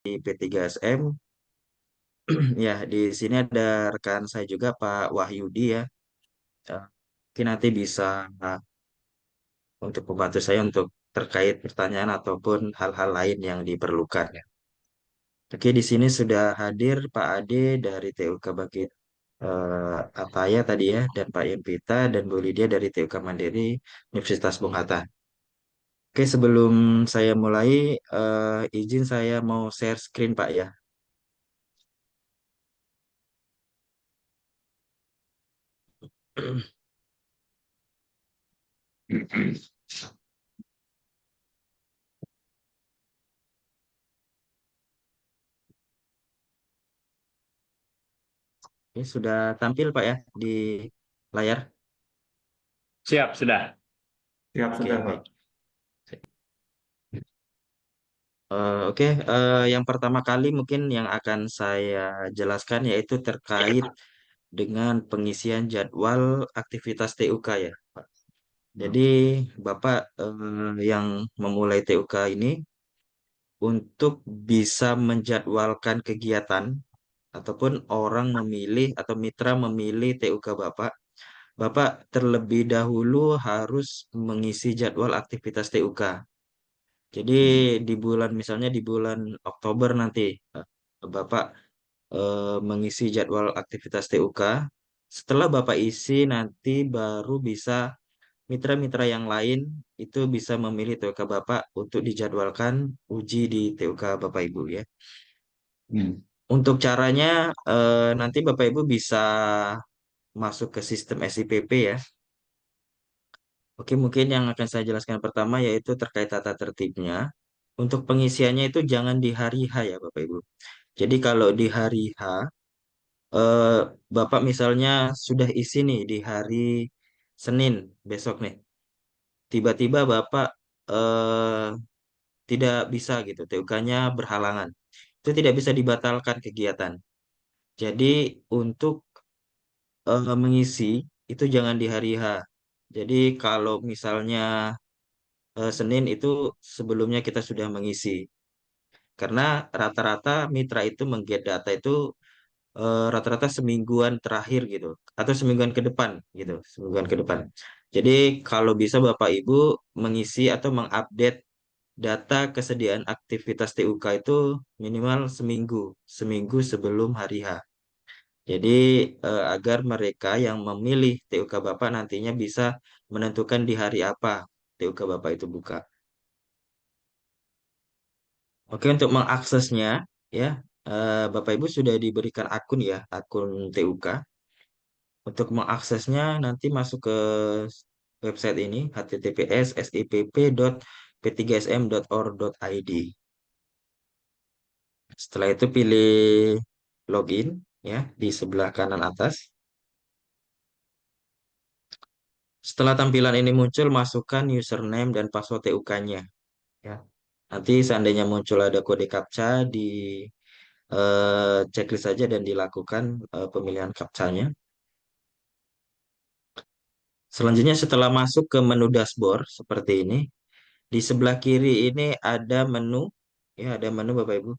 P3SM. Ya, di sini ada rekan saya juga Pak Wahyudi ya. Eh, Mungkin nanti bisa untuk membantu saya untuk terkait pertanyaan ataupun hal-hal lain yang diperlukan ya. Oke, di sini sudah hadir Pak Ade dari TUK Bagi Ataya tadi ya, dan Pak Yempita dan Bu Lydia dari TUK Mandiri Universitas Bung Hatta. Oke, sebelum saya mulai, izin saya mau share screen Pak ya. Ini sudah tampil Pak ya di layar. Siap, sudah. Siap, Oke, sudah, Pak. baik. Oke, yang pertama kali mungkin yang akan saya jelaskan yaitu terkait dengan pengisian jadwal aktivitas TUK ya, Pak. Jadi Bapak yang memulai TUK ini untuk bisa menjadwalkan kegiatan ataupun orang memilih atau mitra memilih TUK Bapak, Bapak terlebih dahulu harus mengisi jadwal aktivitas TUK. Jadi di bulan misalnya di bulan Oktober nanti Bapak mengisi jadwal aktivitas TUK. Setelah Bapak isi nanti baru bisa mitra-mitra yang lain itu bisa memilih TUK Bapak untuk dijadwalkan uji di TUK Bapak Ibu ya. Hmm. Untuk caranya nanti Bapak Ibu bisa masuk ke sistem SIPP ya. Oke, mungkin yang akan saya jelaskan pertama yaitu terkait tata tertibnya. Untuk pengisiannya itu jangan di hari H ya Bapak Ibu. Jadi kalau di hari H, eh, Bapak misalnya sudah isi nih di hari Senin besok nih. Tiba-tiba Bapak eh, tidak bisa gitu, TUK-nya berhalangan. Itu tidak bisa dibatalkan kegiatan. Jadi untuk mengisi itu jangan di hari H. Jadi kalau misalnya Senin itu sebelumnya kita sudah mengisi. Karena rata-rata mitra itu mengget data itu rata-rata semingguan terakhir gitu atau semingguan ke depan gitu, semingguan ke depan. Jadi kalau bisa Bapak Ibu mengisi atau mengupdate data kesediaan aktivitas TUK itu minimal seminggu sebelum hari H. Jadi agar mereka yang memilih TUK Bapak nantinya bisa menentukan di hari apa TUK Bapak itu buka. Oke, untuk mengaksesnya ya, Bapak Ibu sudah diberikan akun ya, akun TUK. Untuk mengaksesnya nanti masuk ke website ini https://sipp.p3sm.or.id. Setelah itu pilih login ya di sebelah kanan atas. Setelah tampilan ini muncul, masukkan username dan password TUK-nya ya. Nanti seandainya muncul ada kode CAPTCHA di checklist saja dan dilakukan pemilihan CAPTCHA-nya. Selanjutnya setelah masuk ke menu dashboard seperti ini, di sebelah kiri ini ada menu, ya ada menu Bapak Ibu.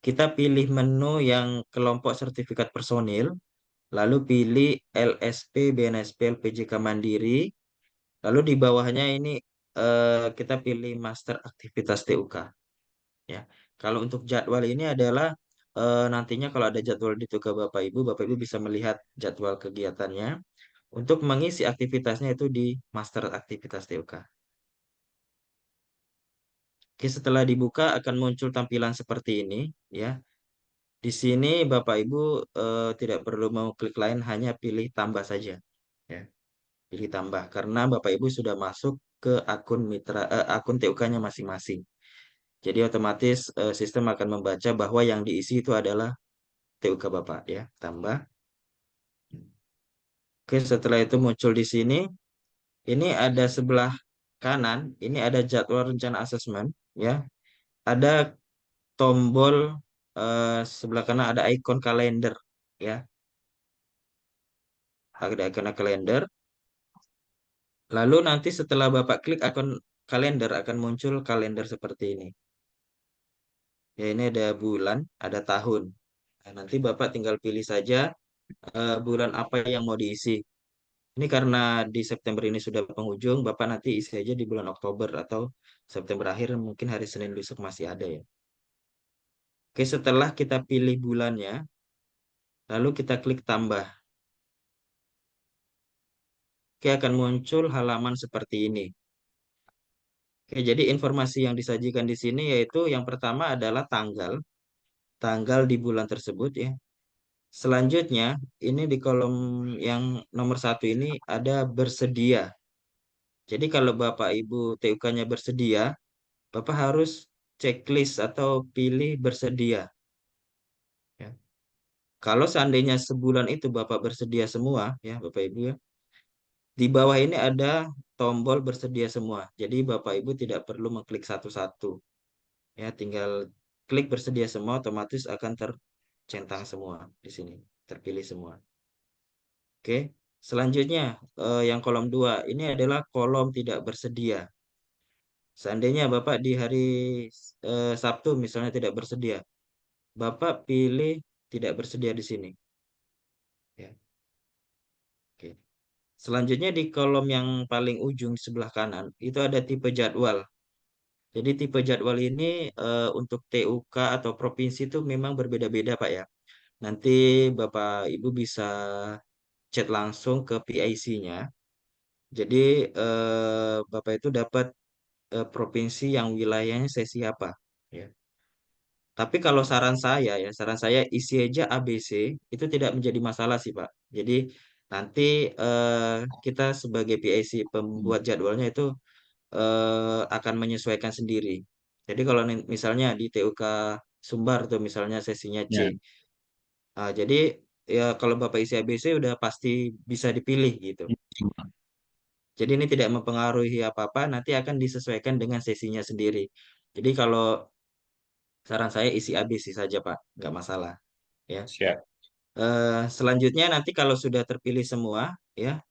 Kita pilih menu yang kelompok sertifikat personil, lalu pilih LSP, BNSP, LPJK Mandiri, lalu di bawahnya ini kita pilih Master Aktivitas TUK. Ya, kalau untuk jadwal ini adalah nantinya kalau ada jadwal di TUK Bapak Ibu bisa melihat jadwal kegiatannya untuk mengisi aktivitasnya itu di Master Aktivitas TUK. Oke, setelah dibuka akan muncul tampilan seperti ini, ya. Di sini Bapak Ibu tidak perlu mau klik lain, hanya pilih tambah saja, ya. Pilih tambah karena Bapak Ibu sudah masuk ke akun akun TUK-nya masing-masing. Jadi otomatis sistem akan membaca bahwa yang diisi itu adalah TUK Bapak, ya. Tambah. Oke, setelah itu muncul di sini, ini ada sebelah kanan, ini ada jadwal rencana asesmen, ya. Ada tombol sebelah kanan ada ikon kalender ya, ada ikon kalender. Lalu nanti setelah Bapak klik ikon kalender akan muncul kalender seperti ini. Ya, ini ada bulan, ada tahun. Nah, nanti Bapak tinggal pilih saja bulan apa yang mau diisi. Ini karena di September ini sudah penghujung, Bapak nanti isi aja di bulan Oktober atau September akhir, mungkin hari Senin besok masih ada ya. Oke, setelah kita pilih bulannya, lalu kita klik tambah. Oke, akan muncul halaman seperti ini. Oke, jadi informasi yang disajikan di sini yaitu yang pertama adalah tanggal di bulan tersebut ya. Selanjutnya, ini di kolom yang nomor satu ini ada bersedia. Jadi kalau Bapak Ibu TUK-nya bersedia, Bapak harus checklist atau pilih bersedia. Ya. Kalau seandainya sebulan itu Bapak bersedia semua, ya Bapak Ibu ya, di bawah ini ada tombol bersedia semua. Jadi Bapak Ibu tidak perlu mengklik satu-satu. Ya, tinggal klik bersedia semua, otomatis akan tercentang semua di sini, terpilih semua. Oke, selanjutnya yang kolom 2 ini adalah kolom tidak bersedia. Seandainya Bapak di hari Sabtu misalnya tidak bersedia, Bapak pilih tidak bersedia di sini. Ya, oke. Selanjutnya di kolom yang paling ujung sebelah kanan itu ada tipe jadwal. Jadi tipe jadwal ini untuk TUK atau provinsi itu memang berbeda-beda Pak ya. Nanti Bapak Ibu bisa chat langsung ke PIC-nya. Jadi Bapak itu dapat provinsi yang wilayahnya sesi apa. Ya. Tapi kalau saran saya isi aja ABC itu tidak menjadi masalah sih Pak. Jadi nanti kita sebagai PIC Hmm. pembuat jadwalnya itu akan menyesuaikan sendiri. Jadi kalau misalnya di TUK Sumbar tuh misalnya sesinya C. Ya, Jadi ya kalau Bapak isi ABC udah pasti bisa dipilih gitu. Jadi ini tidak mempengaruhi apa-apa, nanti akan disesuaikan dengan sesinya sendiri. Jadi kalau saran saya isi ABC saja Pak, nggak masalah. Ya. siap. Selanjutnya nanti kalau sudah terpilih semua, ya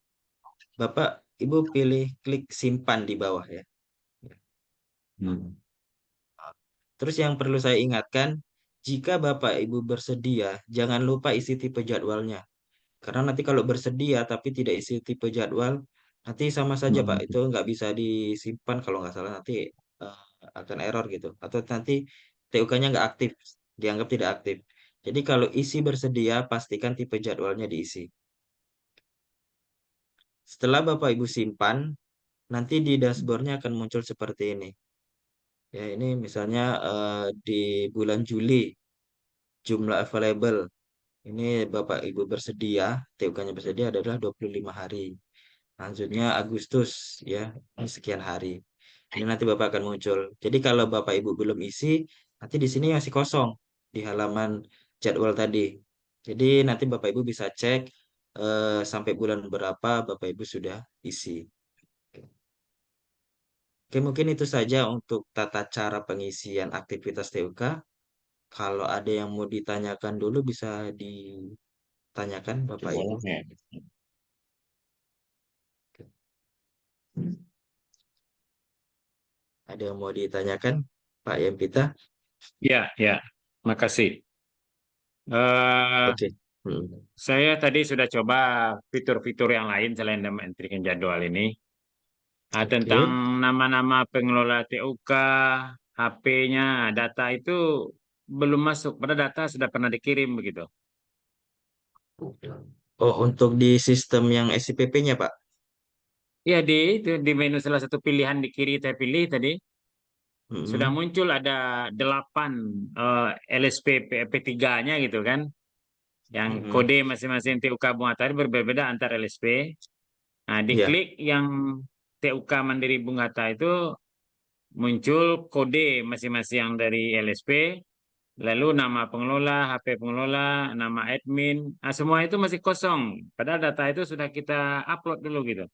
Bapak Ibu pilih klik simpan di bawah ya. Hmm. Terus yang perlu saya ingatkan, jika Bapak Ibu bersedia, jangan lupa isi tipe jadwalnya. Karena nanti kalau bersedia tapi tidak isi tipe jadwal, nanti sama saja Pak, Hmm. itu nggak bisa disimpan kalau nggak salah nanti eh, akan error gitu. Atau nanti TUK-nya nggak aktif, dianggap tidak aktif. Jadi kalau isi bersedia, pastikan tipe jadwalnya diisi. Setelah Bapak Ibu simpan, nanti di dashboardnya akan muncul seperti ini. Ya, ini misalnya di bulan Juli, jumlah available. Ini Bapak Ibu bersedia, TUK-nya bersedia adalah 25 hari. Lanjutnya Agustus ya, ini sekian hari. Ini nanti Bapak akan muncul. Jadi kalau Bapak Ibu belum isi, nanti di sini masih kosong di halaman jadwal tadi. Jadi nanti Bapak Ibu bisa cek sampai bulan berapa Bapak Ibu sudah isi. Oke, mungkin itu saja untuk tata cara pengisian aktivitas TUK. Kalau ada yang mau ditanyakan dulu bisa ditanyakan Bapak Ibu. Boleh ya. Ada yang mau ditanyakan Pak Yempita? Ya, ya. Makasih. Eh, Oke. Hmm. saya tadi sudah coba fitur-fitur yang lain selain mementrikan jadwal ini. Tentang Oke. nama-nama pengelola TUK, HP-nya, data itu belum masuk. Pada data sudah pernah dikirim begitu. Oh, untuk di sistem yang SIPP-nya, Pak? Ya di itu di menu salah satu pilihan di kiri saya pilih tadi sudah Mm-mm. muncul ada 8 LSP P3-nya gitu kan. Yang Mm-mm. kode masing-masing TUK Bunga Tari berbeda antar LSP. Nah, Iya. diklik yang TUK Mandiri Bungata itu muncul kode masing-masing yang dari LSP, lalu nama pengelola, HP pengelola, nama admin, nah, semua itu masih kosong. Padahal data itu sudah kita upload dulu gitu.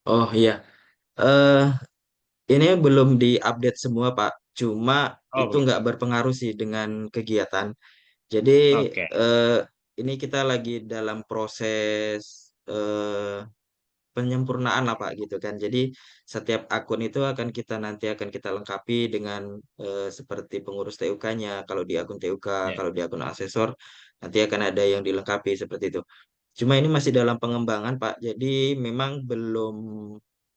Oh, iya. Eh, ini belum diupdate semua, Pak. Cuma Oh itu begitu. nggak berpengaruh sih dengan kegiatan. Jadi, Oke. eh, ini kita lagi dalam proses penyempurnaan lah Pak gitu kan. Jadi setiap akun itu akan kita lengkapi dengan seperti pengurus TUK-nya. Kalau di akun TUK, Ya, kalau di akun asesor nanti akan ada yang dilengkapi seperti itu. Cuma ini masih dalam pengembangan Pak. Jadi memang belum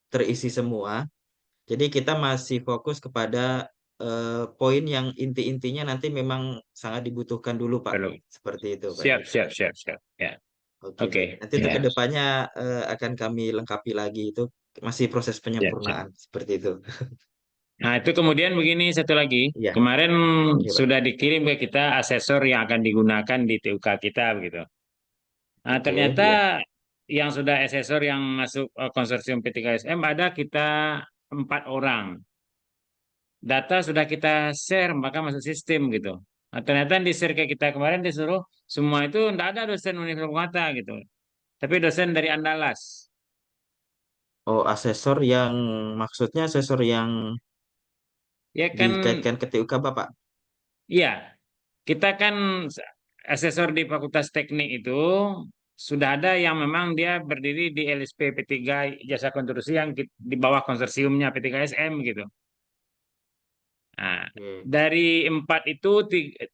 terisi semua. Jadi kita masih fokus kepada poin yang inti-intinya nanti memang sangat dibutuhkan dulu Pak. perlu. Seperti itu Pak. Siap, siap, siap, siap. Ya, Oke. oke. Nanti untuk Ya, kedepannya akan kami lengkapi lagi itu masih proses siap, siap. penyempurnaan seperti itu. Nah, itu kemudian begini satu lagi. Iya, Kemarin oke Pak. sudah dikirim ke kita asesor yang akan digunakan di TUK kita begitu. Nah, Oke, ternyata iya. yang sudah asesor yang masuk konsorsium P3SM ada kita 4 orang. Data sudah kita share, maka masuk sistem gitu. Nah, ternyata di share ke kita kemarin disuruh semua itu tidak ada dosen Universitas Muhammad gitu. Tapi dosen dari Andalas. Oh, asesor yang maksudnya asesor yang Ya kan, dikaitkan ke TUK Bapak. iya. Kita kan asesor di Fakultas Teknik itu sudah ada yang memang dia berdiri di LSP P3 Jasa Konstruksi yang di bawah konsorsiumnya P3SM gitu. Nah, Oke. dari 4 itu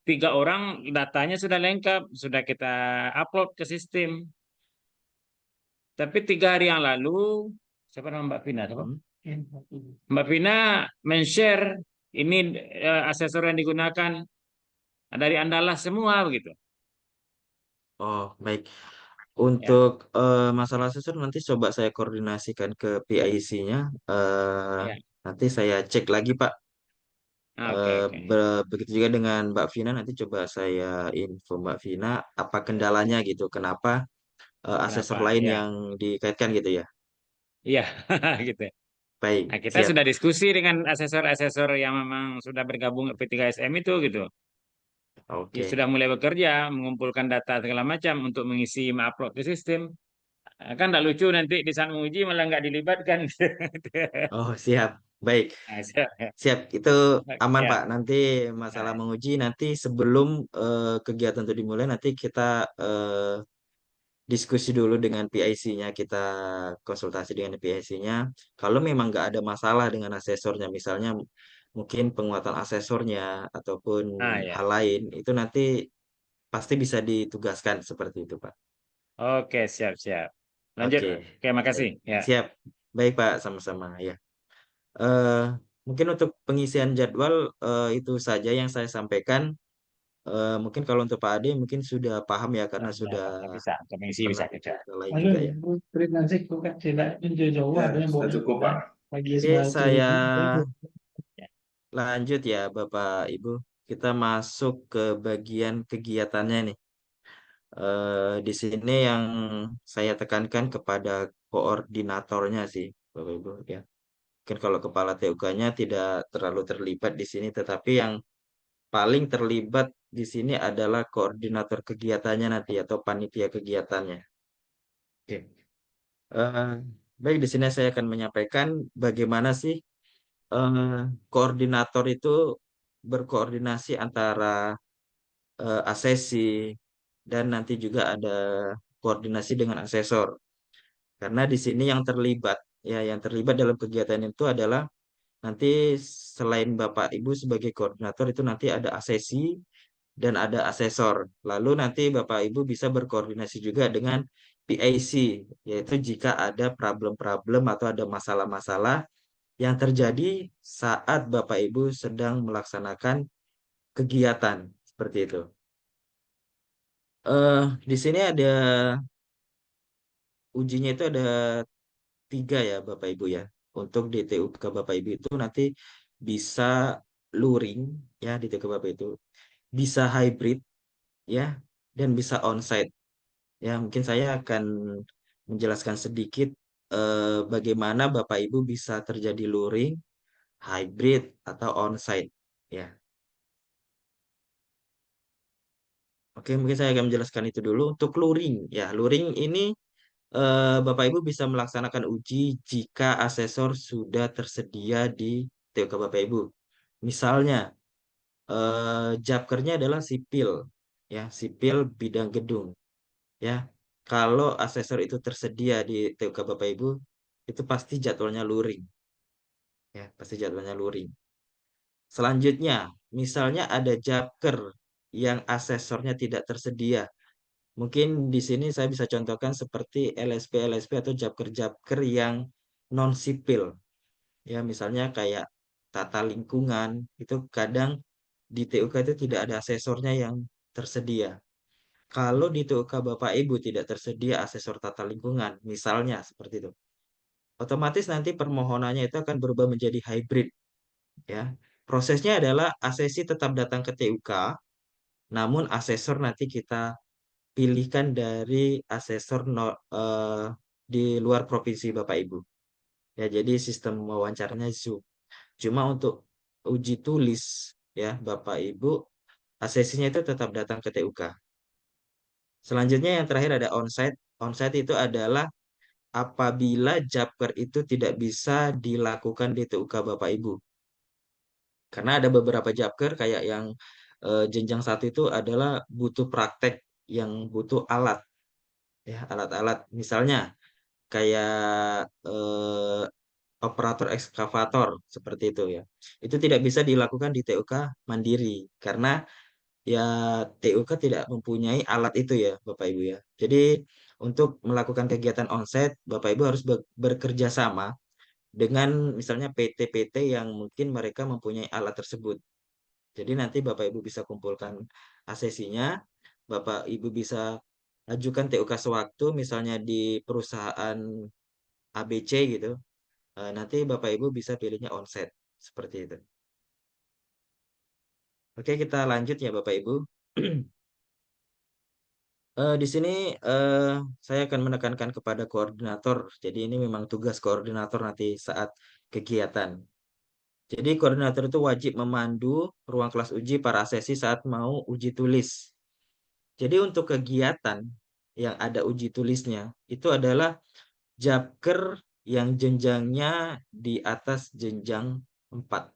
3 orang datanya sudah lengkap, sudah kita upload ke sistem. Tapi 3 hari yang lalu, siapa nama Mbak Vina? Siapa? Hmm. Mbak Vina men-share ini asesor yang digunakan dari Andalas semua begitu. Oh, baik. Ya, Untuk masalah asesor nanti coba saya koordinasikan ke PIC-nya. ya. Nanti saya cek lagi Pak. Ah, oke, oke. Begitu juga dengan Mbak Vina, nanti coba saya info Mbak Vina apa kendalanya gitu, kenapa asesor Kenapa? lain Ya, yang dikaitkan gitu ya. iya, gitu. Baik, Nah, kita siap. sudah diskusi dengan asesor-asesor yang memang sudah bergabung ke P3SM itu gitu. Ya, Oke. sudah mulai bekerja, mengumpulkan data segala macam untuk mengisi, upload ke sistem. Kan tidak lucu nanti di saat menguji malah nggak dilibatkan. Oh, siap. Baik, Nah, siap. siap. Itu aman Ya, Pak. Nanti masalah nah, menguji nanti sebelum kegiatan itu dimulai nanti kita diskusi dulu dengan PIC-nya, kita konsultasi dengan PIC-nya. Kalau memang nggak ada masalah dengan asesornya, misalnya mungkin penguatan asesornya ataupun ya. hal lain, itu nanti pasti bisa ditugaskan seperti itu, Pak. Oke, siap, siap. Lanjut. Oke, Oke, makasih. baik. Ya. Siap. Baik, Pak, sama-sama ya. Eh, Mungkin untuk pengisian jadwal itu saja yang saya sampaikan. Mungkin kalau untuk Pak Ade mungkin sudah paham ya karena Ya, sudah ya, bisa. Untuk mengisi pernah bisa ikut kerja. hal lain Ano, juga ya. trade na ko kan sila yung jojowa, Ya, ada yung sudah boses cukup, na Pak. mag-yes Oke, ba saya trade. Ya. lanjut ya Bapak Ibu. Kita masuk ke bagian kegiatannya nih. Di sini yang saya tekankan kepada koordinatornya sih Bapak Ibu ya. Mungkin kalau kepala TUK-nya tidak terlalu terlibat di sini, tetapi yang paling terlibat di sini adalah koordinator kegiatannya nanti atau panitia kegiatannya. Oke. Eh, Baik, di sini saya akan menyampaikan bagaimana sih eh, koordinator itu berkoordinasi antara asesi dan nanti juga ada koordinasi dengan asesor. Karena di sini yang terlibat yang terlibat dalam kegiatan itu adalah nanti selain Bapak Ibu sebagai koordinator itu nanti ada asesi dan ada asesor. Lalu nanti Bapak Ibu bisa berkoordinasi juga dengan PIC, yaitu jika ada problem-problem atau ada masalah-masalah yang terjadi saat Bapak Ibu sedang melaksanakan kegiatan seperti itu. Di sini ada ujinya itu ada 3 ya Bapak Ibu ya. Untuk DTU ke Bapak Ibu itu nanti bisa luring ya DTU ke Bapak itu, bisa hybrid ya, dan bisa onsite. Ya, mungkin saya akan menjelaskan sedikit bagaimana Bapak Ibu bisa terjadi luring, hybrid, atau onsite. Ya, oke, mungkin saya akan menjelaskan itu dulu. Untuk luring, ya, luring ini Bapak Ibu bisa melaksanakan uji jika asesor sudah tersedia di TUK Bapak Ibu. Misalnya, Japkernya adalah sipil, ya, sipil bidang gedung, ya. kalau asesor itu tersedia di TUK Bapak Ibu, itu pasti jadwalnya luring, ya, pasti jadwalnya luring. Selanjutnya, misalnya ada Japker yang asesornya tidak tersedia. Mungkin di sini saya bisa contohkan seperti LSP-LSP atau Japker-Japker yang non sipil. Ya, misalnya kayak tata lingkungan, itu kadang di TUK itu tidak ada asesornya yang tersedia. Kalau di TUK Bapak Ibu tidak tersedia asesor tata lingkungan, misalnya seperti itu, otomatis nanti permohonannya itu akan berubah menjadi hybrid, ya. Prosesnya adalah asesi tetap datang ke TUK, namun asesor nanti kita pilihkan dari asesor di luar provinsi Bapak Ibu. Ya, jadi sistem wawancaranya Zoom. Cuma untuk uji tulis, ya Bapak Ibu, asesinya itu tetap datang ke TUK. Selanjutnya yang terakhir ada onsite. Onsite itu adalah apabila Japker itu tidak bisa dilakukan di TUK Bapak Ibu. Karena ada beberapa Japker kayak yang jenjang satu itu adalah butuh praktek yang butuh alat, ya alat-alat. Misalnya kayak eh, operator ekskavator seperti itu ya. Itu tidak bisa dilakukan di TUK mandiri karena ya TUK tidak mempunyai alat itu ya Bapak Ibu ya. Jadi untuk melakukan kegiatan onsite Bapak Ibu harus bekerja sama dengan misalnya PT-PT yang mungkin mereka mempunyai alat tersebut. Jadi nanti Bapak Ibu bisa kumpulkan asesinya, Bapak Ibu bisa ajukan TUK sewaktu misalnya di perusahaan ABC gitu. Nanti Bapak Ibu bisa pilihnya onsite seperti itu. Oke, kita lanjut ya Bapak Ibu. Di sini eh, saya akan menekankan kepada koordinator. Jadi ini memang tugas koordinator nanti saat kegiatan. Jadi koordinator itu wajib memandu ruang kelas uji para sesi saat mau uji tulis. Jadi untuk kegiatan yang ada uji tulisnya itu adalah Japker yang jenjangnya di atas jenjang 4.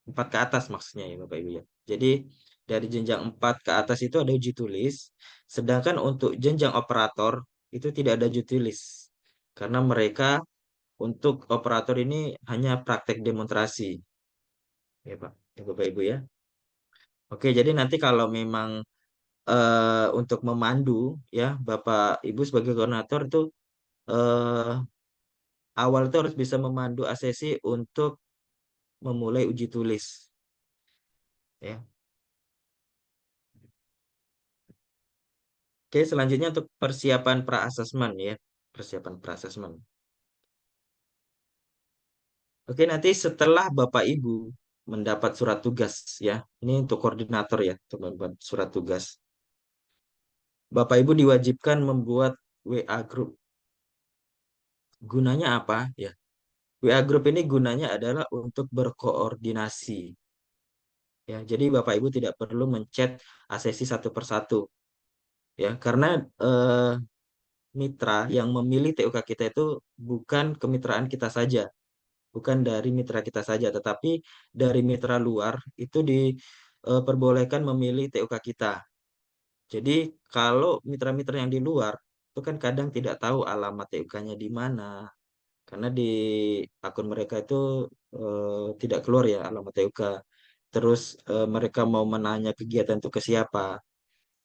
4 ke atas maksudnya ya Bapak Ibu ya. Jadi dari jenjang 4 ke atas itu ada uji tulis, sedangkan untuk jenjang operator itu tidak ada uji tulis. Karena mereka untuk operator ini hanya praktek demonstrasi ya Pak, ya Bapak Ibu ya. Oke, jadi nanti kalau memang untuk memandu ya Bapak Ibu sebagai koordinator itu eh, awal itu harus bisa memandu ASESI untuk memulai uji tulis ya. Oke, selanjutnya untuk persiapan pra-asesmen ya. Persiapan pra-asesmen. Oke, nanti setelah Bapak Ibu mendapat surat tugas ya. Ini untuk koordinator ya, untuk membuat surat tugas. Bapak Ibu diwajibkan membuat WA group. Gunanya apa ya? WA group ini gunanya adalah untuk berkoordinasi. Ya, jadi Bapak Ibu tidak perlu menchat ASESI satu persatu ya, karena eh, mitra yang memilih TUK kita itu bukan kemitraan kita saja, bukan dari mitra kita saja, tetapi dari mitra luar itu diperbolehkan memilih TUK kita. Jadi kalau mitra-mitra yang di luar itu kan kadang tidak tahu alamat TUK-nya di mana, karena di akun mereka itu tidak keluar ya alamat TUK. Terus mereka mau menanya kegiatan itu ke siapa.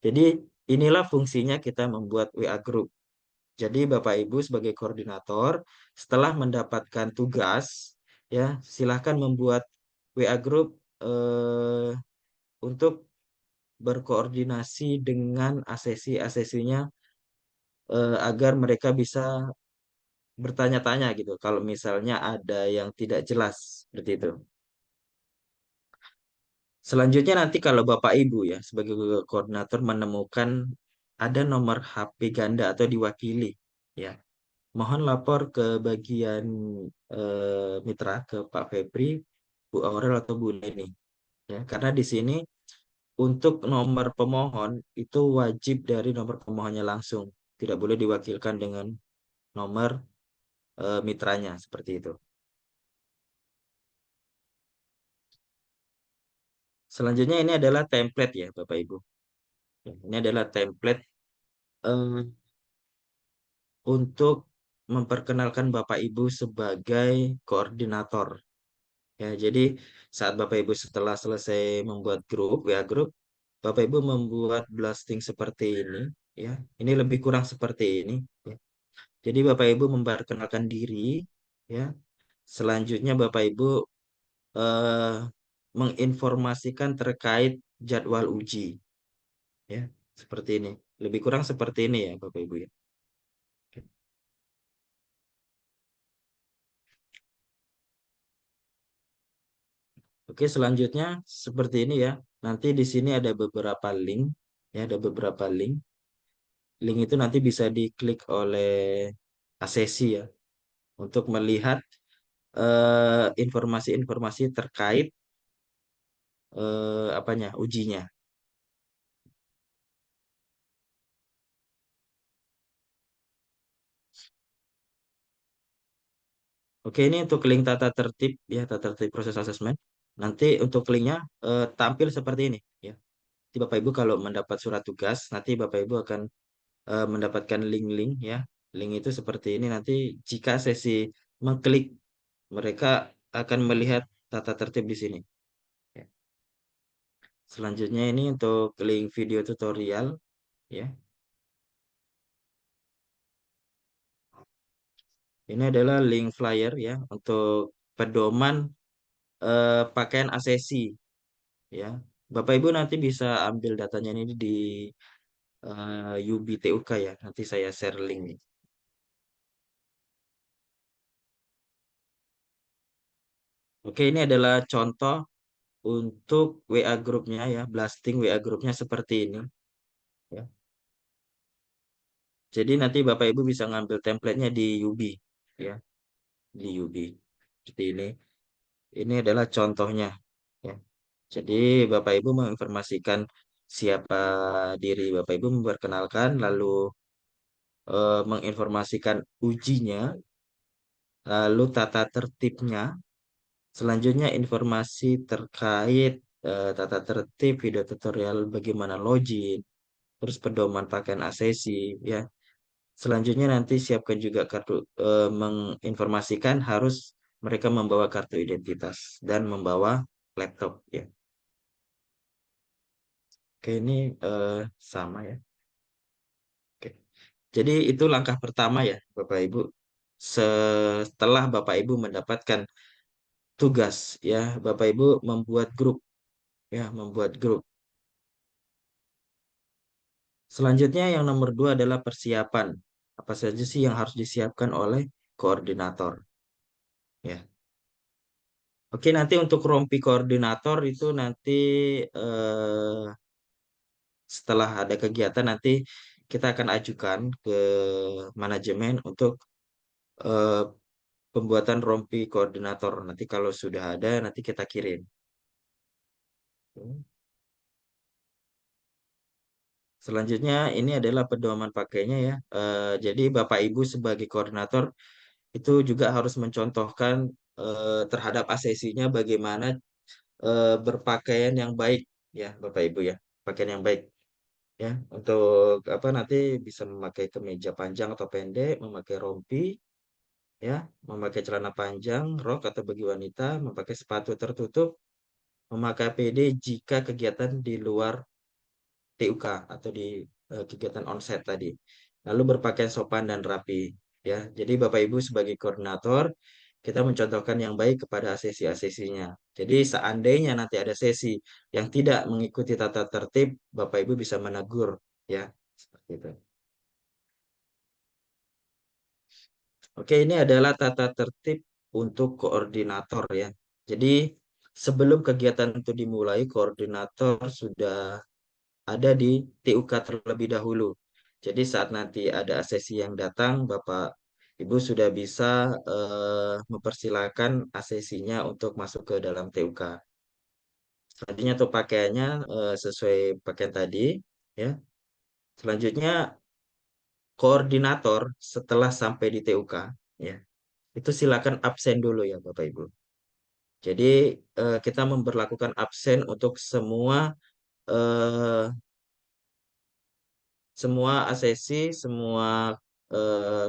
Jadi inilah fungsinya kita membuat WA group. Jadi Bapak Ibu sebagai koordinator setelah mendapatkan tugas ya silahkan membuat WA group eh, untuk berkoordinasi dengan asesi-asesinya agar mereka bisa bertanya-tanya gitu kalau misalnya ada yang tidak jelas seperti itu. Selanjutnya nanti kalau Bapak Ibu ya sebagai koordinator menemukan ada nomor HP ganda atau diwakili ya, mohon lapor ke bagian mitra ke Pak Febri, Bu Aurel atau Bu Leni ya. Karena di sini untuk nomor pemohon itu wajib dari nomor pemohonnya langsung, tidak boleh diwakilkan dengan nomor mitranya seperti itu. Selanjutnya ini adalah template ya Bapak Ibu. Ya, ini adalah template untuk memperkenalkan Bapak Ibu sebagai koordinator. Ya, jadi saat Bapak Ibu setelah selesai membuat grup, WA grup, Bapak Ibu membuat blasting seperti ini, ya. Ini lebih kurang seperti ini, ya. Jadi Bapak Ibu memperkenalkan diri, ya. Selanjutnya Bapak Ibu eh, menginformasikan terkait jadwal uji, ya. Seperti ini. Lebih kurang seperti ini ya, Bapak Ibu ya. Oke, selanjutnya seperti ini ya. Nanti di sini ada beberapa link, ya, ada beberapa link. Link itu nanti bisa diklik oleh asesi ya untuk melihat informasi-informasi terkait apanya ujinya. Oke, ini untuk link tata tertib ya, tata tertib proses asesmen. Nanti untuk linknya tampil seperti ini ya. Nanti Bapak Ibu kalau mendapat surat tugas, nanti Bapak Ibu akan mendapatkan link-link ya. Link itu seperti ini. Nanti jika sesi mengklik, mereka akan melihat tata tertib di sini. Ya. Selanjutnya ini untuk link video tutorial ya. Ini adalah link flyer ya untuk pedoman pakaian ASESI ya. Bapak Ibu nanti bisa ambil datanya ini di UBTUK ya. Nanti saya share link nih. Oke, ini adalah contoh untuk WA grupnya ya, blasting WA grupnya seperti ini ya. Jadi nanti Bapak Ibu bisa ngambil templatenya di UB ya, di UB seperti ini. Ini adalah contohnya ya. Jadi Bapak Ibu menginformasikan siapa diri Bapak Ibu, memperkenalkan, lalu menginformasikan ujinya, lalu tata tertibnya, selanjutnya informasi terkait tata tertib video tutorial bagaimana login, terus pedoman pakaian asesi ya. Selanjutnya nanti siapkan juga kartu menginformasikan harus mereka membawa kartu identitas dan membawa laptop ya. Oke, ini sama ya. Oke. Jadi itu langkah pertama ya, Bapak Ibu. Setelah Bapak Ibu mendapatkan tugas ya, Bapak Ibu membuat grup ya, membuat grup. Selanjutnya yang nomor dua adalah persiapan. Apa saja sih yang harus disiapkan oleh koordinator ya. Oke, nanti untuk rompi koordinator itu nanti eh, setelah ada kegiatan nanti kita akan ajukan ke manajemen untuk eh, pembuatan rompi koordinator. Nanti kalau sudah ada, nanti kita kirim. Selanjutnya ini adalah pedoman pakainya ya. Jadi Bapak Ibu sebagai koordinator itu juga harus mencontohkan terhadap asesinya bagaimana berpakaian yang baik ya Bapak Ibu ya. Pakaian yang baik ya. Untuk apa nanti bisa memakai kemeja panjang atau pendek, memakai rompi ya, memakai celana panjang, rok atau bagi wanita, memakai sepatu tertutup, memakai APD jika kegiatan di luar TUK atau di kegiatan onset tadi. Lalu berpakaian sopan dan rapi ya. Jadi Bapak Ibu sebagai koordinator kita mencontohkan yang baik kepada asesi-asesinya. Jadi seandainya nanti ada sesi yang tidak mengikuti tata tertib, Bapak Ibu bisa menegur ya. Seperti itu. Oke, ini adalah tata tertib untuk koordinator ya. Jadi sebelum kegiatan itu dimulai, koordinator sudah ada di TUK terlebih dahulu. Jadi saat nanti ada asesi yang datang, Bapak Ibu sudah bisa mempersilahkan asesinya untuk masuk ke dalam TUK. Selanjutnya untuk pakaiannya sesuai pakaian tadi, ya. Selanjutnya koordinator setelah sampai di TUK, ya, itu silakan absen dulu ya Bapak Ibu. Jadi kita memberlakukan absen untuk eh, semua asesi, semua eh,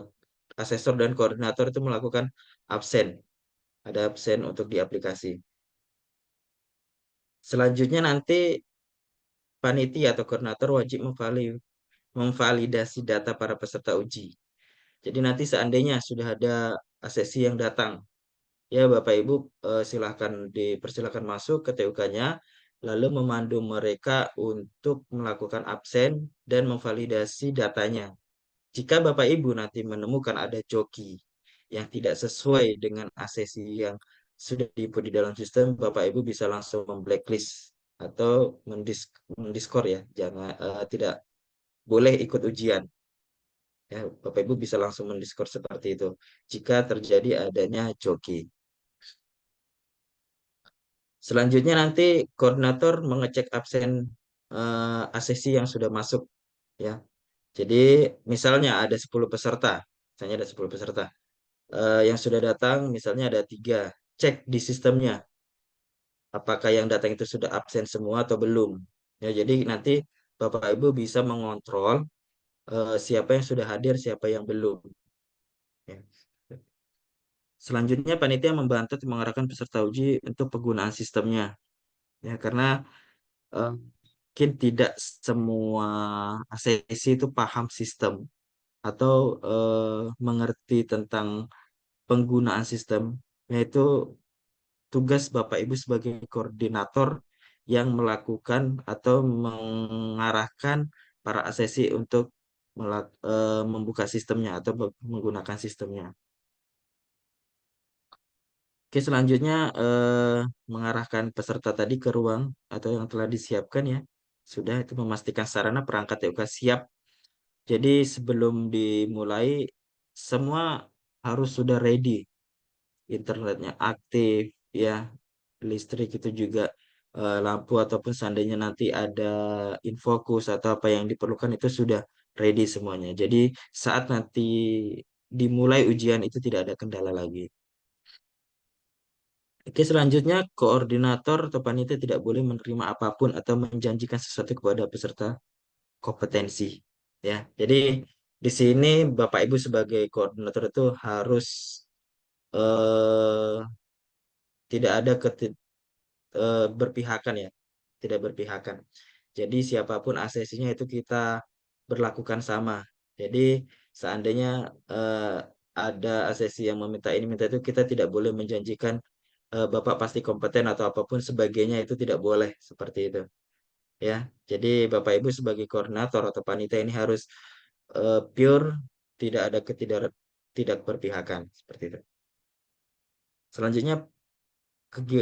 asesor dan koordinator itu melakukan absen. Ada absen untuk di aplikasi. Selanjutnya nanti panitia atau koordinator wajib memvalidasi data para peserta uji. Jadi nanti seandainya sudah ada asesi yang datang, ya Bapak Ibu silahkan dipersilakan masuk ke TUK-nya, lalu memandu mereka untuk melakukan absen dan memvalidasi datanya. Jika Bapak Ibu nanti menemukan ada joki yang tidak sesuai dengan asesi yang sudah diinput di dalam sistem, Bapak Ibu bisa langsung memblacklist atau mendiskor ya, jangan tidak boleh ikut ujian. Ya, Bapak Ibu bisa langsung mendiskor seperti itu jika terjadi adanya joki. Selanjutnya nanti koordinator mengecek absen asesi yang sudah masuk ya. Jadi misalnya ada 10 peserta, misalnya ada 10 peserta. Yang sudah datang misalnya ada 3, cek di sistemnya apakah yang datang itu sudah absen semua atau belum. Ya, jadi nanti Bapak Ibu bisa mengontrol siapa yang sudah hadir, siapa yang belum. Ya. Selanjutnya panitia membantu mengarahkan peserta uji untuk penggunaan sistemnya. Ya, karena mungkin tidak semua asesi itu paham sistem atau mengerti tentang penggunaan sistem, yaitu tugas Bapak Ibu sebagai koordinator yang melakukan atau mengarahkan para asesi untuk membuka sistemnya atau menggunakan sistemnya. Oke, selanjutnya mengarahkan peserta tadi ke ruang atau yang telah disiapkan ya. Sudah itu memastikan sarana perangkat TUK siap. Jadi sebelum dimulai semua harus sudah ready. Internetnya aktif ya, listrik itu juga lampu ataupun seandainya nanti ada infokus atau apa yang diperlukan itu sudah ready semuanya. Jadi saat nanti dimulai ujian itu tidak ada kendala lagi. Oke, selanjutnya koordinator atau panitia tidak boleh menerima apapun atau menjanjikan sesuatu kepada peserta kompetensi. Ya, jadi di sini Bapak Ibu sebagai koordinator itu harus eh, tidak ada berpihakan ya, tidak berpihakan. Jadi siapapun asesinya itu kita berlakukan sama. Jadi seandainya eh, ada asesi yang meminta ini minta itu, kita tidak boleh menjanjikan Bapak pasti kompeten atau apapun sebagainya itu tidak boleh seperti itu. Ya, jadi Bapak Ibu sebagai koordinator atau panitia ini harus pure, tidak ada tidak berpihakan seperti itu. Selanjutnya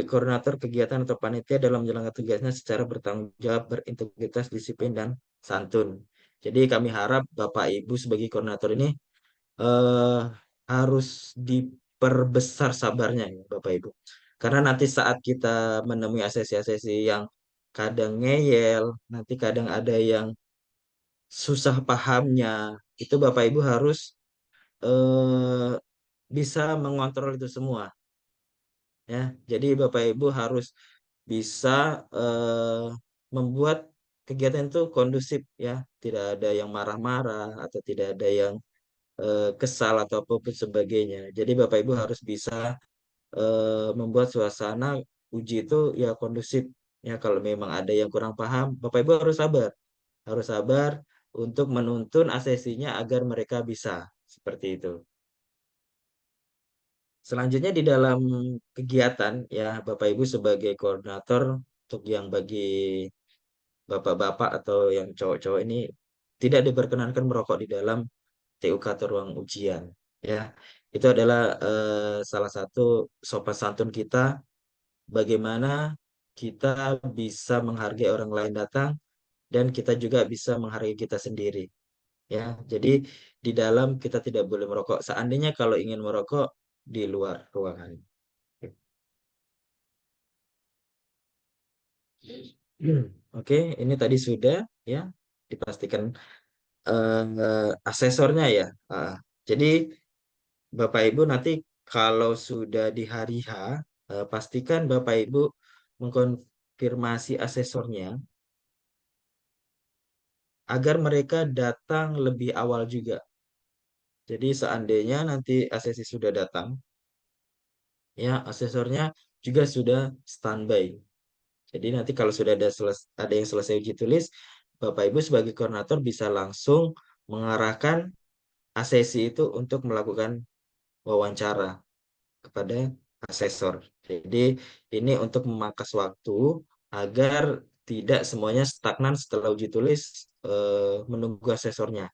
koordinator kegiatan atau panitia dalam menjalankan tugasnya secara bertanggung jawab, berintegritas, disiplin, dan santun. Jadi kami harap Bapak Ibu sebagai koordinator ini eh, harus diperbesar sabarnya ya Bapak Ibu. Karena nanti saat kita menemui asesi-asesi yang kadang ngeyel, nanti kadang ada yang susah pahamnya, itu Bapak Ibu harus eh, bisa mengontrol itu semua ya. Jadi Bapak Ibu harus bisa eh, membuat kegiatan itu kondusif ya, tidak ada yang marah-marah atau tidak ada yang kesal atau apapun sebagainya. Jadi Bapak Ibu harus bisa membuat suasana uji itu ya kondusif ya. Kalau memang ada yang kurang paham, Bapak Ibu harus sabar untuk menuntun asesinya agar mereka bisa seperti itu. Selanjutnya di dalam kegiatan ya Bapak Ibu sebagai koordinator untuk yang bagi bapak-bapak atau yang cowok-cowok ini tidak diperkenankan merokok di dalam TUK atau ruang ujian ya. Itu adalah salah satu sopan santun kita bagaimana kita bisa menghargai orang lain datang dan kita juga bisa menghargai kita sendiri ya. Jadi di dalam kita tidak boleh merokok. Seandainya kalau ingin merokok di luar ruangan. Oke, ini tadi sudah ya dipastikan asesornya ya. Jadi Bapak Ibu nanti kalau sudah di hari H, pastikan Bapak Ibu mengkonfirmasi asesornya agar mereka datang lebih awal juga. Jadi seandainya nanti ACC sudah datang, ya asesornya juga sudah standby. Jadi nanti kalau sudah ada yang selesai uji tulis, Bapak Ibu sebagai koordinator bisa langsung mengarahkan ACC itu untuk melakukan wawancara kepada asesor. Jadi ini untuk memangkas waktu agar tidak semuanya stagnan setelah uji tulis menunggu asesornya.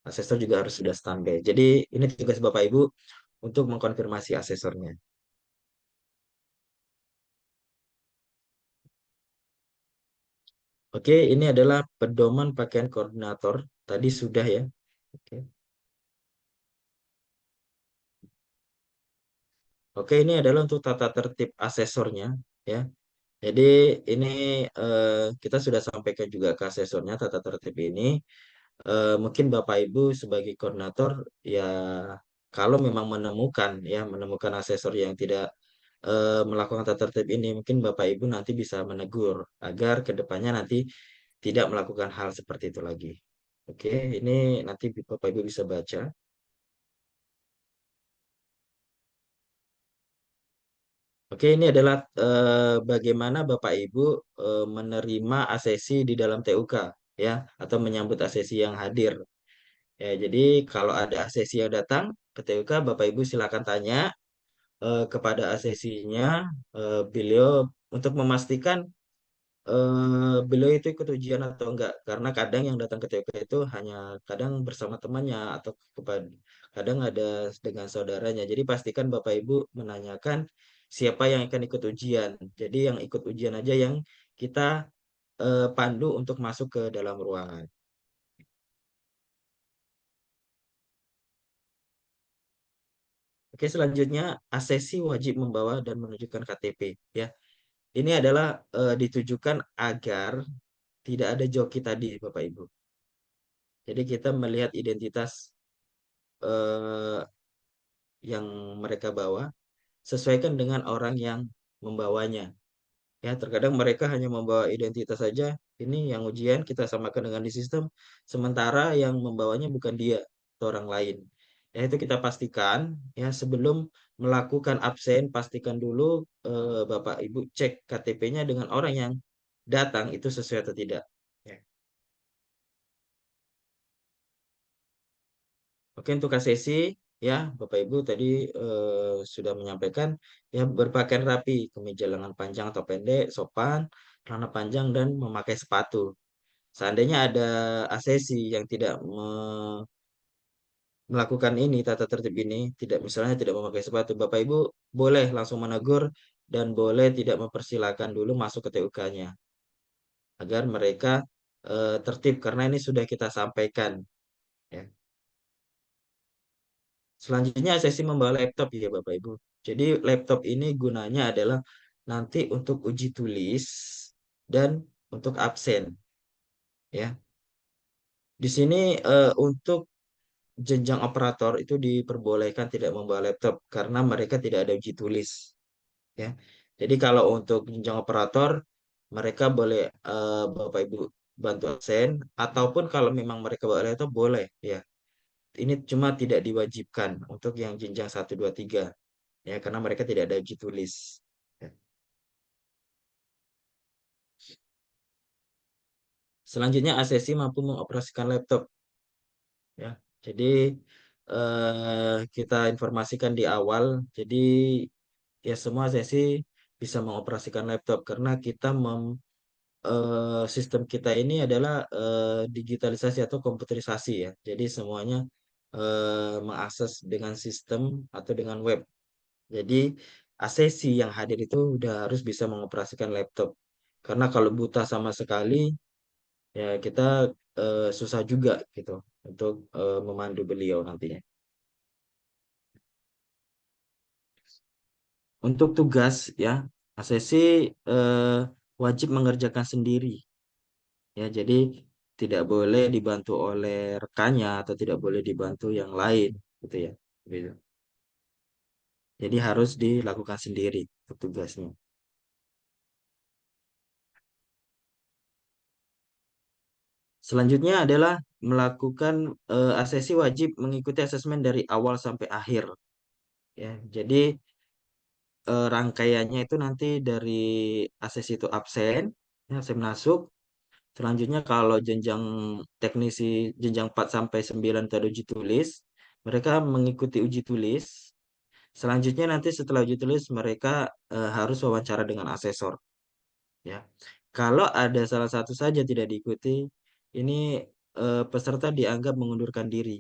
Asesor juga harus sudah standby. Jadi ini tugas Bapak Ibu untuk mengkonfirmasi asesornya. Oke, ini adalah pedoman pakaian koordinator. Tadi sudah ya. Oke. Oke, ini adalah untuk tata tertib asesornya ya. Jadi ini kita sudah sampaikan juga ke asesornya tata tertib ini. Mungkin Bapak Ibu sebagai koordinator ya kalau memang menemukan asesor yang tidak melakukan tata tertib ini, mungkin Bapak Ibu nanti bisa menegur agar kedepannya nanti tidak melakukan hal seperti itu lagi. Oke, ini nanti Bapak Ibu bisa baca. Oke, ini adalah bagaimana Bapak Ibu menerima asesi di dalam TUK ya, atau menyambut asesi yang hadir. Ya, jadi kalau ada asesi yang datang ke TUK, Bapak Ibu silakan tanya kepada asesinya, beliau untuk memastikan beliau itu ikut ujian atau enggak. Karena kadang yang datang ke TUK itu hanya kadang bersama temannya atau kepada kadang ada dengan saudaranya. Jadi pastikan Bapak Ibu menanyakan siapa yang akan ikut ujian. Jadi yang ikut ujian aja yang kita pandu untuk masuk ke dalam ruangan. Oke, selanjutnya asesi wajib membawa dan menunjukkan KTP ya. Ini adalah ditujukan agar tidak ada joki tadi, Bapak Ibu. Jadi kita melihat identitas eh, yang mereka bawa, sesuaikan dengan orang yang membawanya. Ya, terkadang mereka hanya membawa identitas saja. Ini yang ujian kita samakan dengan di sistem, sementara yang membawanya bukan dia, atau orang lain. Ya, itu kita pastikan ya sebelum melakukan absen, pastikan dulu Bapak Ibu cek KTP-nya dengan orang yang datang itu sesuai atau tidak. Ya. Oke, untuk KCC ya Bapak Ibu tadi sudah menyampaikan ya berpakaian rapi, kemeja lengan panjang atau pendek, sopan, celana panjang dan memakai sepatu. Seandainya ada ASESI yang tidak melakukan ini tata tertib ini, tidak misalnya tidak memakai sepatu, Bapak Ibu boleh langsung menegur dan boleh tidak mempersilahkan dulu masuk ke TUK-nya agar mereka tertib karena ini sudah kita sampaikan ya. Selanjutnya sesi membawa laptop ya Bapak Ibu. Jadi laptop ini gunanya adalah nanti untuk uji tulis dan untuk absen ya. Di sini untuk jenjang operator itu diperbolehkan tidak membawa laptop karena mereka tidak ada uji tulis ya. Jadi kalau untuk jenjang operator mereka boleh Bapak Ibu bantu absen ataupun kalau memang mereka bawa laptop boleh ya. Ini cuma tidak diwajibkan untuk yang jenjang 1, 2, 3 ya karena mereka tidak ada uji tulis. Ya. Selanjutnya ASESI mampu mengoperasikan laptop ya. Jadi kita informasikan di awal. Jadi ya semua ASESI bisa mengoperasikan laptop karena kita sistem kita ini adalah digitalisasi atau komputerisasi ya. Jadi semuanya mengakses dengan sistem atau dengan web. Jadi ASESI yang hadir itu udah harus bisa mengoperasikan laptop. Karena kalau buta sama sekali, ya kita susah juga gitu untuk memandu beliau nantinya. Untuk tugas ya, ASESI eh, wajib mengerjakan sendiri. Ya, jadi tidak boleh dibantu oleh rekannya atau tidak boleh dibantu yang lain, gitu ya. Gitu. Jadi harus dilakukan sendiri untuk tugasnya. Selanjutnya adalah melakukan asesi wajib mengikuti asesmen dari awal sampai akhir ya. Jadi rangkaiannya itu nanti dari asesi itu absen, ya, absen masuk. Selanjutnya kalau jenjang teknisi jenjang 4 sampai 9 itu ada uji tulis, mereka mengikuti uji tulis. Selanjutnya nanti setelah uji tulis mereka harus wawancara dengan asesor ya. Kalau ada salah satu saja tidak diikuti, ini peserta dianggap mengundurkan diri.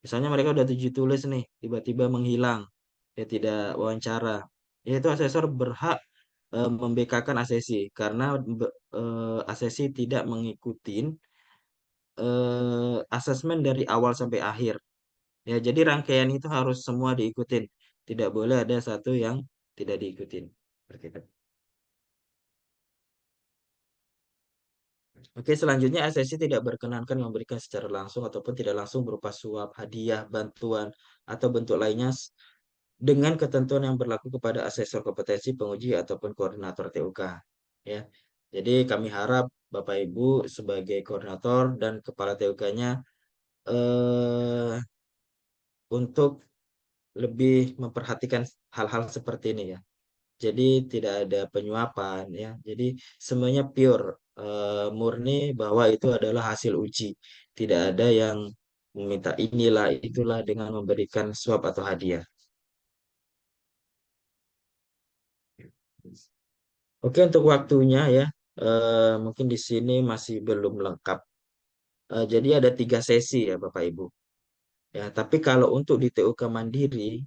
Misalnya mereka udah uji tulis nih, tiba-tiba menghilang, dia tidak wawancara. Yaitu asesor berhak membekakan asesi karena asesi tidak mengikuti asesmen dari awal sampai akhir. Ya, jadi rangkaian itu harus semua diikutin. Tidak boleh ada satu yang tidak diikutin. Seperti itu. Oke, selanjutnya asesi tidak berkenankan memberikan secara langsung ataupun tidak langsung berupa suap, hadiah, bantuan, atau bentuk lainnya dengan ketentuan yang berlaku kepada asesor kompetensi, penguji, ataupun koordinator TUK. Ya, jadi kami harap Bapak Ibu sebagai koordinator dan kepala TUK-nya untuk lebih memperhatikan hal-hal seperti ini ya. Jadi tidak ada penyuapan ya. Jadi semuanya pure, murni bahwa itu adalah hasil uji. Tidak ada yang meminta inilah itulah dengan memberikan suap atau hadiah. Oke, untuk waktunya ya, mungkin di sini masih belum lengkap. Jadi ada 3 sesi ya Bapak Ibu. Ya, tapi kalau untuk di TUK Mandiri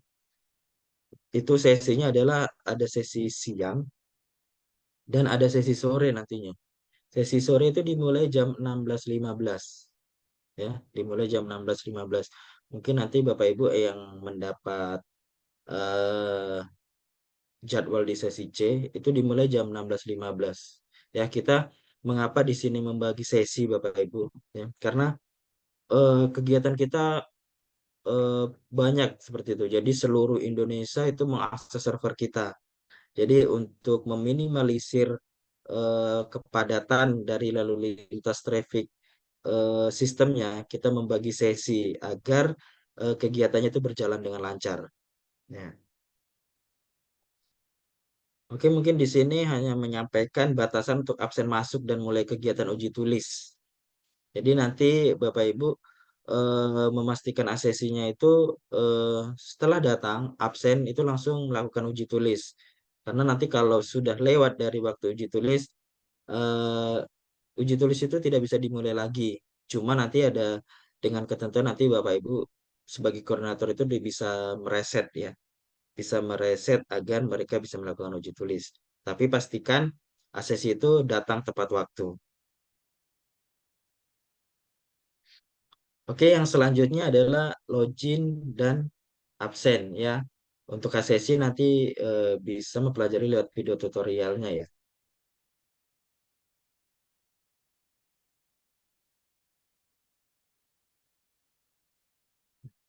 itu sesinya adalah ada sesi siang dan ada sesi sore nantinya. Sesi sore itu dimulai jam 16.15 ya, dimulai jam 16.15. Mungkin nanti Bapak Ibu yang mendapat eh, jadwal di sesi C itu dimulai jam 16.15. Ya, kita mengapa di sini membagi sesi Bapak Ibu ya? Karena kegiatan kita eh, banyak seperti itu. Jadi seluruh Indonesia itu mengakses server kita. Jadi untuk meminimalisir kepadatan dari lalu lintas traffic sistemnya, kita membagi sesi agar kegiatannya itu berjalan dengan lancar. Ya. Oke, mungkin di sini hanya menyampaikan batasan untuk absen masuk dan mulai kegiatan uji tulis. Jadi nanti Bapak Ibu memastikan asesinya itu setelah datang absen itu langsung melakukan uji tulis. Karena nanti kalau sudah lewat dari waktu uji tulis, uji tulis itu tidak bisa dimulai lagi. Cuma nanti ada dengan ketentuan nanti Bapak Ibu sebagai koordinator itu bisa mereset ya, bisa mereset agar mereka bisa melakukan uji tulis. Tapi pastikan asesi itu datang tepat waktu. Oke, yang selanjutnya adalah login dan absen ya. Untuk asesi nanti bisa mempelajari lewat video tutorialnya ya.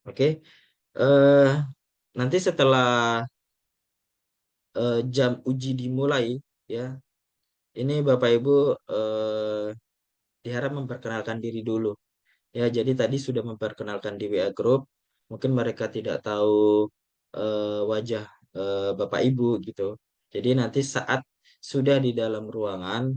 Oke, eh nanti setelah jam uji dimulai ya, ini Bapak Ibu eh, diharap memperkenalkan diri dulu. Ya, jadi tadi sudah memperkenalkan di WA Group. Mungkin mereka tidak tahu wajah Bapak Ibu gitu. Jadi nanti saat sudah di dalam ruangan,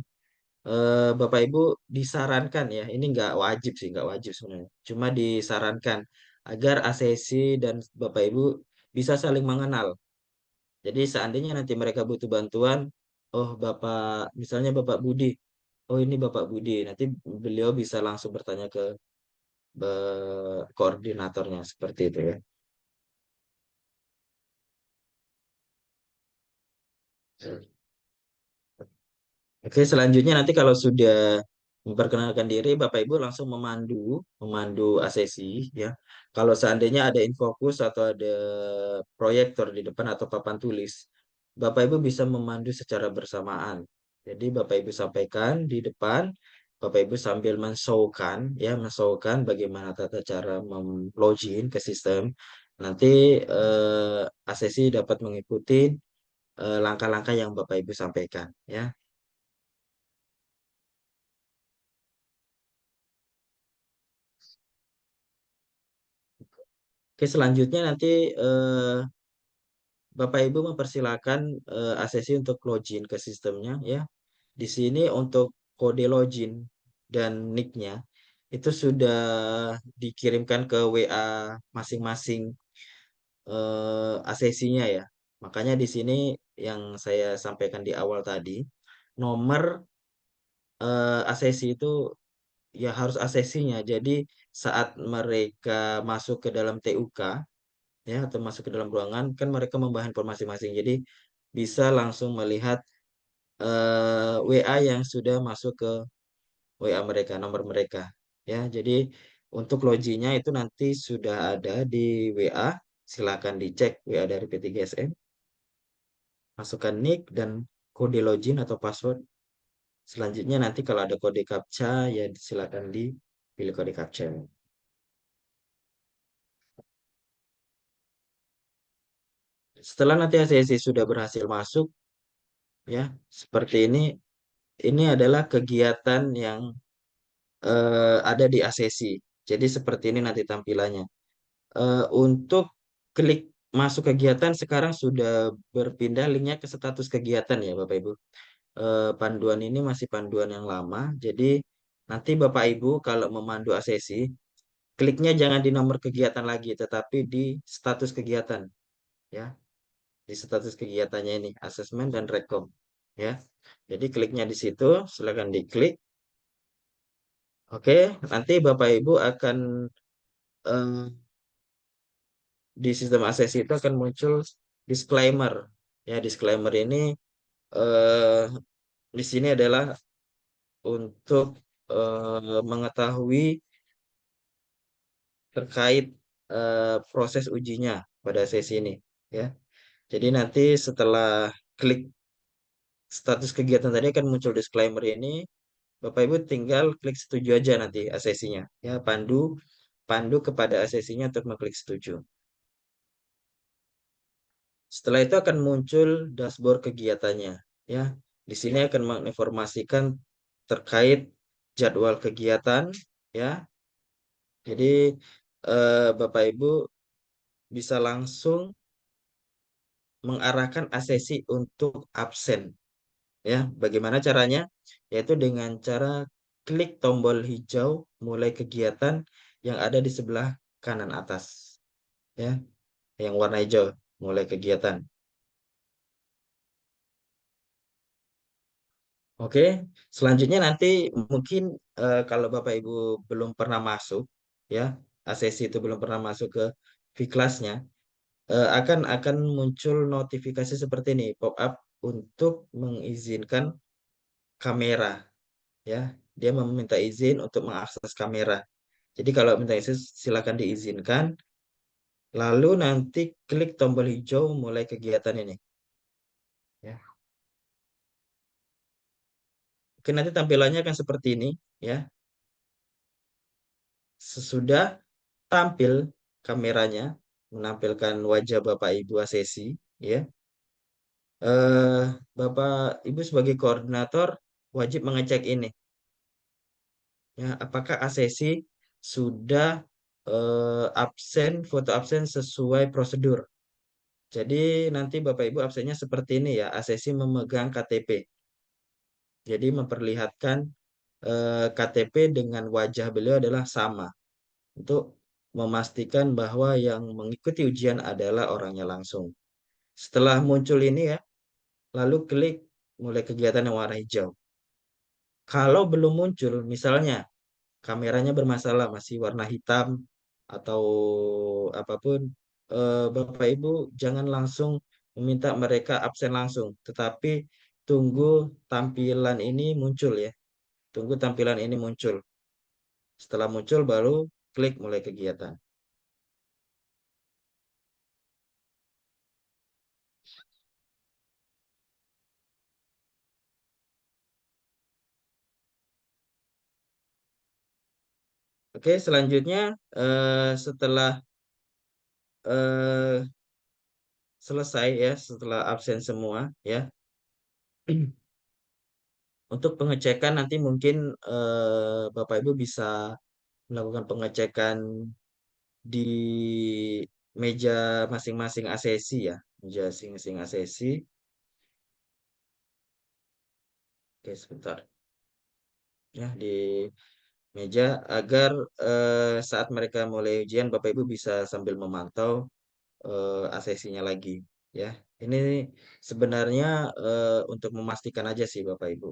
Bapak Ibu disarankan ya, ini nggak wajib sih, nggak wajib sebenarnya. Cuma disarankan agar ASESI dan Bapak Ibu bisa saling mengenal. Jadi seandainya nanti mereka butuh bantuan, oh Bapak, misalnya Bapak Budi, oh ini Bapak Budi, nanti beliau bisa langsung bertanya ke koordinatornya seperti itu ya. Oke, selanjutnya nanti kalau sudah memperkenalkan diri, Bapak Ibu langsung memandu asesi ya. Kalau seandainya ada infokus atau ada proyektor di depan atau papan tulis, Bapak Ibu bisa memandu secara bersamaan. Jadi Bapak Ibu sampaikan di depan, Bapak Ibu sambil menshow-kan ya, menshow-kan bagaimana tata cara login ke sistem. Nanti asesi dapat mengikuti langkah-langkah yang Bapak Ibu sampaikan ya. Oke, selanjutnya nanti Bapak Ibu mempersilakan ACC untuk login ke sistemnya ya. Di sini untuk kode login dan nicknya itu sudah dikirimkan ke WA masing-masing ACC-nya ya. Makanya di sini yang saya sampaikan di awal tadi, nomor ACC itu ya harus ACC-nya. Jadi saat mereka masuk ke dalam TUK ya atau masuk ke dalam ruangan kan mereka membawa handphone masing-masing. Jadi bisa langsung melihat WA yang sudah masuk ke WA mereka, nomor mereka. Ya, jadi untuk loginya itu nanti sudah ada di WA. Silakan dicek WA dari P3SM. Masukkan nick dan kode login atau password. Selanjutnya nanti kalau ada kode captcha ya silakan dipilih kode captcha. Setelah nanti ACC sudah berhasil masuk ya, seperti ini adalah kegiatan yang ada di ACC. Jadi seperti ini nanti tampilannya. Untuk klik masuk kegiatan sekarang sudah berpindah linknya ke status kegiatan ya Bapak Ibu. Panduan ini masih panduan yang lama. Jadi nanti Bapak Ibu kalau memandu ACC, kliknya jangan di nomor kegiatan lagi, tetapi di status kegiatan ya. Di status kegiatannya ini, asesmen dan rekom ya. Jadi kliknya di situ, silakan diklik. Oke, nanti Bapak Ibu akan eh, di sistem ACC itu akan muncul disclaimer. Ya, disclaimer ini eh, di sini adalah untuk mengetahui terkait proses ujinya pada sesi ini. Ya, jadi nanti setelah klik status kegiatan tadi akan muncul disclaimer ini. Bapak Ibu tinggal klik setuju aja nanti ACC-nya. Ya, pandu kepada ACC-nya untuk mengklik setuju. Setelah itu akan muncul dashboard kegiatannya. Ya, di sini akan menginformasikan terkait jadwal kegiatan. Ya, jadi Bapak Ibu bisa langsung mengarahkan ACC untuk absen. Ya, bagaimana caranya? Yaitu dengan cara klik tombol hijau mulai kegiatan yang ada di sebelah kanan atas. Ya, yang warna hijau mulai kegiatan. Oke, selanjutnya nanti mungkin kalau Bapak Ibu belum pernah masuk, ya, ACC itu belum pernah masuk ke V-Class-nya, akan muncul notifikasi seperti ini, pop up untuk mengizinkan kamera, ya. Dia meminta izin untuk mengakses kamera. Jadi kalau minta izin silakan diizinkan, lalu nanti klik tombol hijau mulai kegiatan ini, ya. Oke, nanti tampilannya akan seperti ini, ya. Sesudah tampil kameranya menampilkan wajah Bapak Ibu Asesi ya. Bapak Ibu sebagai koordinator wajib mengecek ini ya, apakah Asesi sudah absen foto absen sesuai prosedur. Jadi nanti Bapak Ibu absennya seperti ini ya, Asesi memegang KTP. Jadi memperlihatkan KTP dengan wajah beliau adalah sama untuk memastikan bahwa yang mengikuti ujian adalah orangnya langsung. Setelah muncul ini ya, lalu klik mulai kegiatan yang warna hijau. Kalau belum muncul, misalnya kameranya bermasalah, masih warna hitam atau apapun, Bapak Ibu jangan langsung meminta mereka absen langsung, tetapi tunggu tampilan ini muncul ya. Tunggu tampilan ini muncul. Setelah muncul baru klik mulai kegiatan. Oke, selanjutnya setelah eh, selesai ya, setelah absen semua ya. Untuk pengecekan nanti mungkin Bapak Ibu bisa melakukan pengecekan di meja masing-masing asesi ya, meja masing-masing asesi. Oke, sebentar. Ya, di meja agar saat mereka mulai ujian Bapak Ibu bisa sambil memantau asesinya lagi ya. Ini sebenarnya untuk memastikan aja sih Bapak Ibu.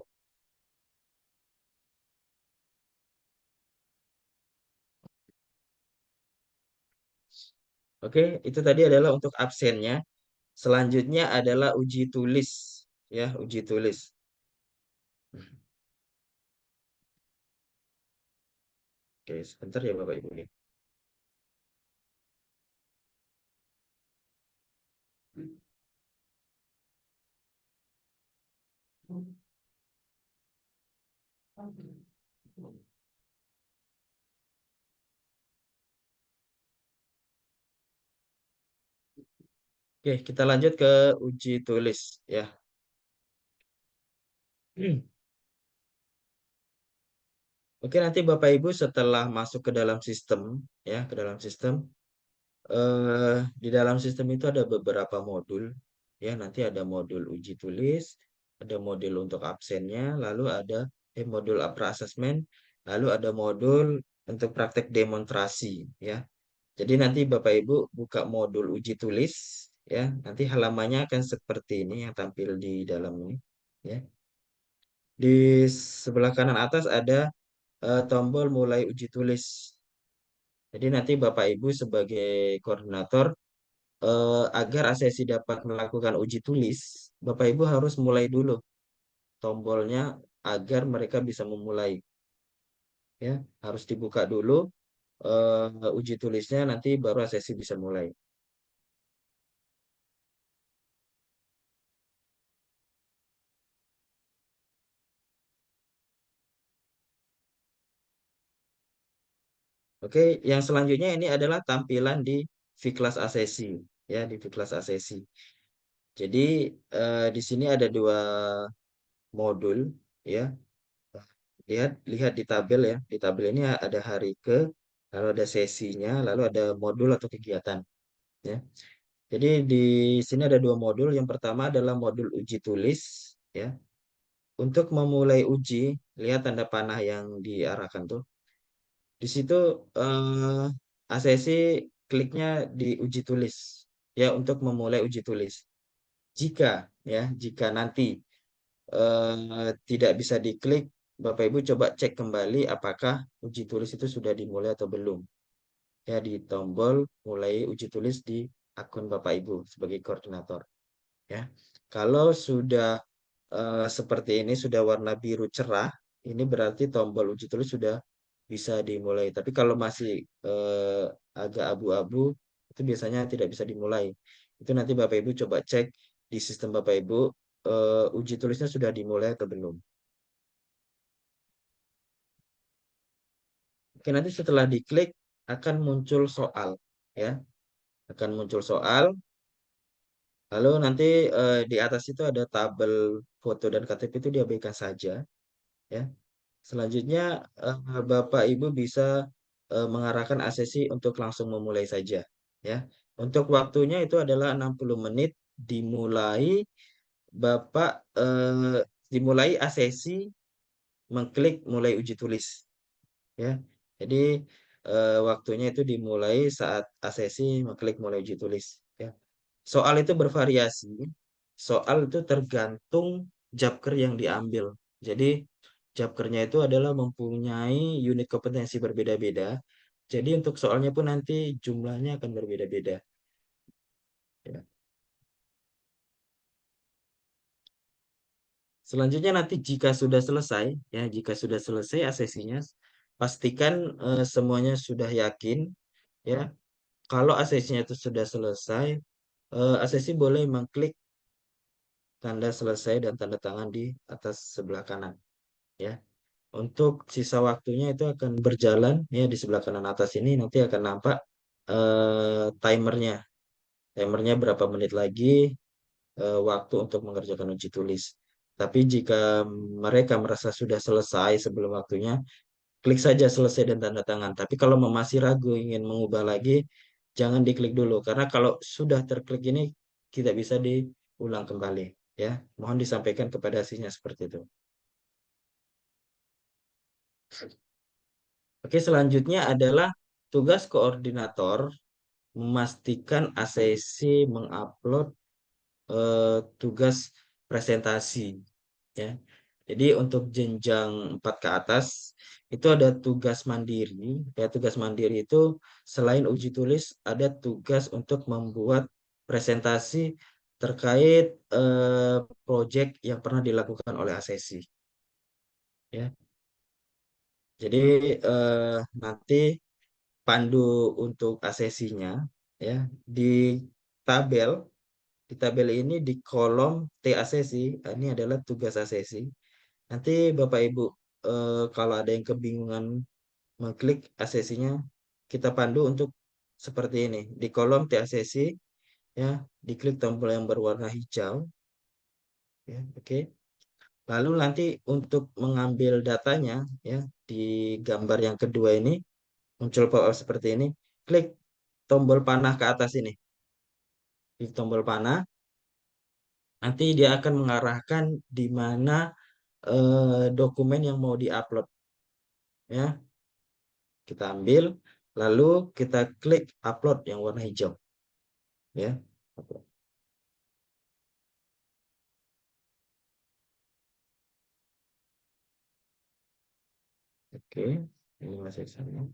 Oke, itu tadi adalah untuk absennya. Selanjutnya adalah uji tulis ya, uji tulis. Oke, sebentar ya Bapak Ibu nih. Oke, kita lanjut ke uji tulis ya. Oke, nanti Bapak Ibu setelah masuk ke dalam sistem ya, ke dalam sistem di dalam sistem itu ada beberapa modul ya, nanti ada modul uji tulis, ada modul untuk absennya, lalu ada modul pra assessment, lalu ada modul untuk praktek demonstrasi ya. Jadi nanti Bapak Ibu buka modul uji tulis ya, nanti halamannya akan seperti ini yang tampil di dalam ini ya. Di sebelah kanan atas ada tombol mulai uji tulis. Jadi nanti Bapak Ibu sebagai koordinator agar asesi dapat melakukan uji tulis, Bapak Ibu harus mulai dulu tombolnya agar mereka bisa memulai ya. Harus dibuka dulu uji tulisnya nanti baru asesi bisa mulai. Oke, yang selanjutnya ini adalah tampilan di Viklas Asesi ya, di Viklas Asesi. Jadi di sini ada dua modul ya. Lihat lihat di tabel ya. Di tabel ini ada hari ke, lalu ada sesinya, lalu ada modul atau kegiatan ya. Jadi di sini ada dua modul. Yang pertama adalah modul uji tulis ya. Untuk memulai uji, lihat tanda panah yang diarahkan tuh. Di situ ACC kliknya di uji tulis ya untuk memulai uji tulis. Jika nanti tidak bisa diklik, Bapak Ibu coba cek kembali apakah uji tulis itu sudah dimulai atau belum. Ya di tombol mulai uji tulis di akun Bapak Ibu sebagai koordinator. Ya, kalau sudah seperti ini sudah warna biru cerah, ini berarti tombol uji tulis sudah bisa dimulai. Tapi kalau masih agak abu-abu, itu biasanya tidak bisa dimulai. Itu nanti Bapak Ibu coba cek di sistem Bapak Ibu uji tulisnya sudah dimulai atau belum. Oke, nanti setelah diklik akan muncul soal, ya, akan muncul soal. Lalu nanti di atas itu ada tabel foto dan KTP itu diabaikan saja, ya. Selanjutnya Bapak Ibu bisa mengarahkan asesi untuk langsung memulai saja, ya. Untuk waktunya itu adalah 60 menit dimulai Bapak dimulai asesi mengklik mulai uji tulis, ya. Jadi waktunya itu dimulai saat asesi mengklik mulai uji tulis, ya. Soal itu bervariasi. Soal itu tergantung Japker yang diambil. Jadi Japkernya itu adalah mempunyai unit kompetensi berbeda-beda. Jadi untuk soalnya pun nanti jumlahnya akan berbeda-beda. Ya. Selanjutnya nanti jika sudah selesai, ya jika sudah selesai asesinya, pastikan semuanya sudah yakin, ya. Kalau asesinya itu sudah selesai, asesi boleh mengklik tanda selesai dan tanda tangan di atas sebelah kanan ya. Untuk sisa waktunya itu akan berjalan ya di sebelah kanan atas ini nanti akan nampak timernya. Timernya berapa menit lagi waktu untuk mengerjakan uji tulis. Tapi jika mereka merasa sudah selesai sebelum waktunya, klik saja selesai dan tanda tangan. Tapi kalau masih ragu ingin mengubah lagi, jangan diklik dulu karena kalau sudah terklik ini tidak bisa diulang kembali ya. Mohon disampaikan kepada aslinya seperti itu. Oke, selanjutnya adalah tugas koordinator memastikan ACC mengupload tugas presentasi ya. Jadi untuk jenjang 4 ke atas itu ada tugas mandiri. Ya, tugas mandiri itu selain uji tulis ada tugas untuk membuat presentasi terkait proyek yang pernah dilakukan oleh ACC ya. Jadi nanti pandu untuk ACC-nya ya di tabel di tabel ini di kolom T ACC ini adalah tugas ACC. Nanti Bapak Ibu kalau ada yang kebingungan mengklik ACC-nya kita pandu untuk seperti ini. Di kolom T ACC ya diklik tombol yang berwarna hijau ya, oke. Lalu nanti untuk mengambil datanya ya di gambar yang kedua ini muncul pop-up seperti ini. Klik tombol panah ke atas ini. Di tombol panah nanti dia akan mengarahkan di mana dokumen yang mau diupload ya. Kita ambil lalu kita klik upload yang warna hijau ya. Oke, ini masih sama.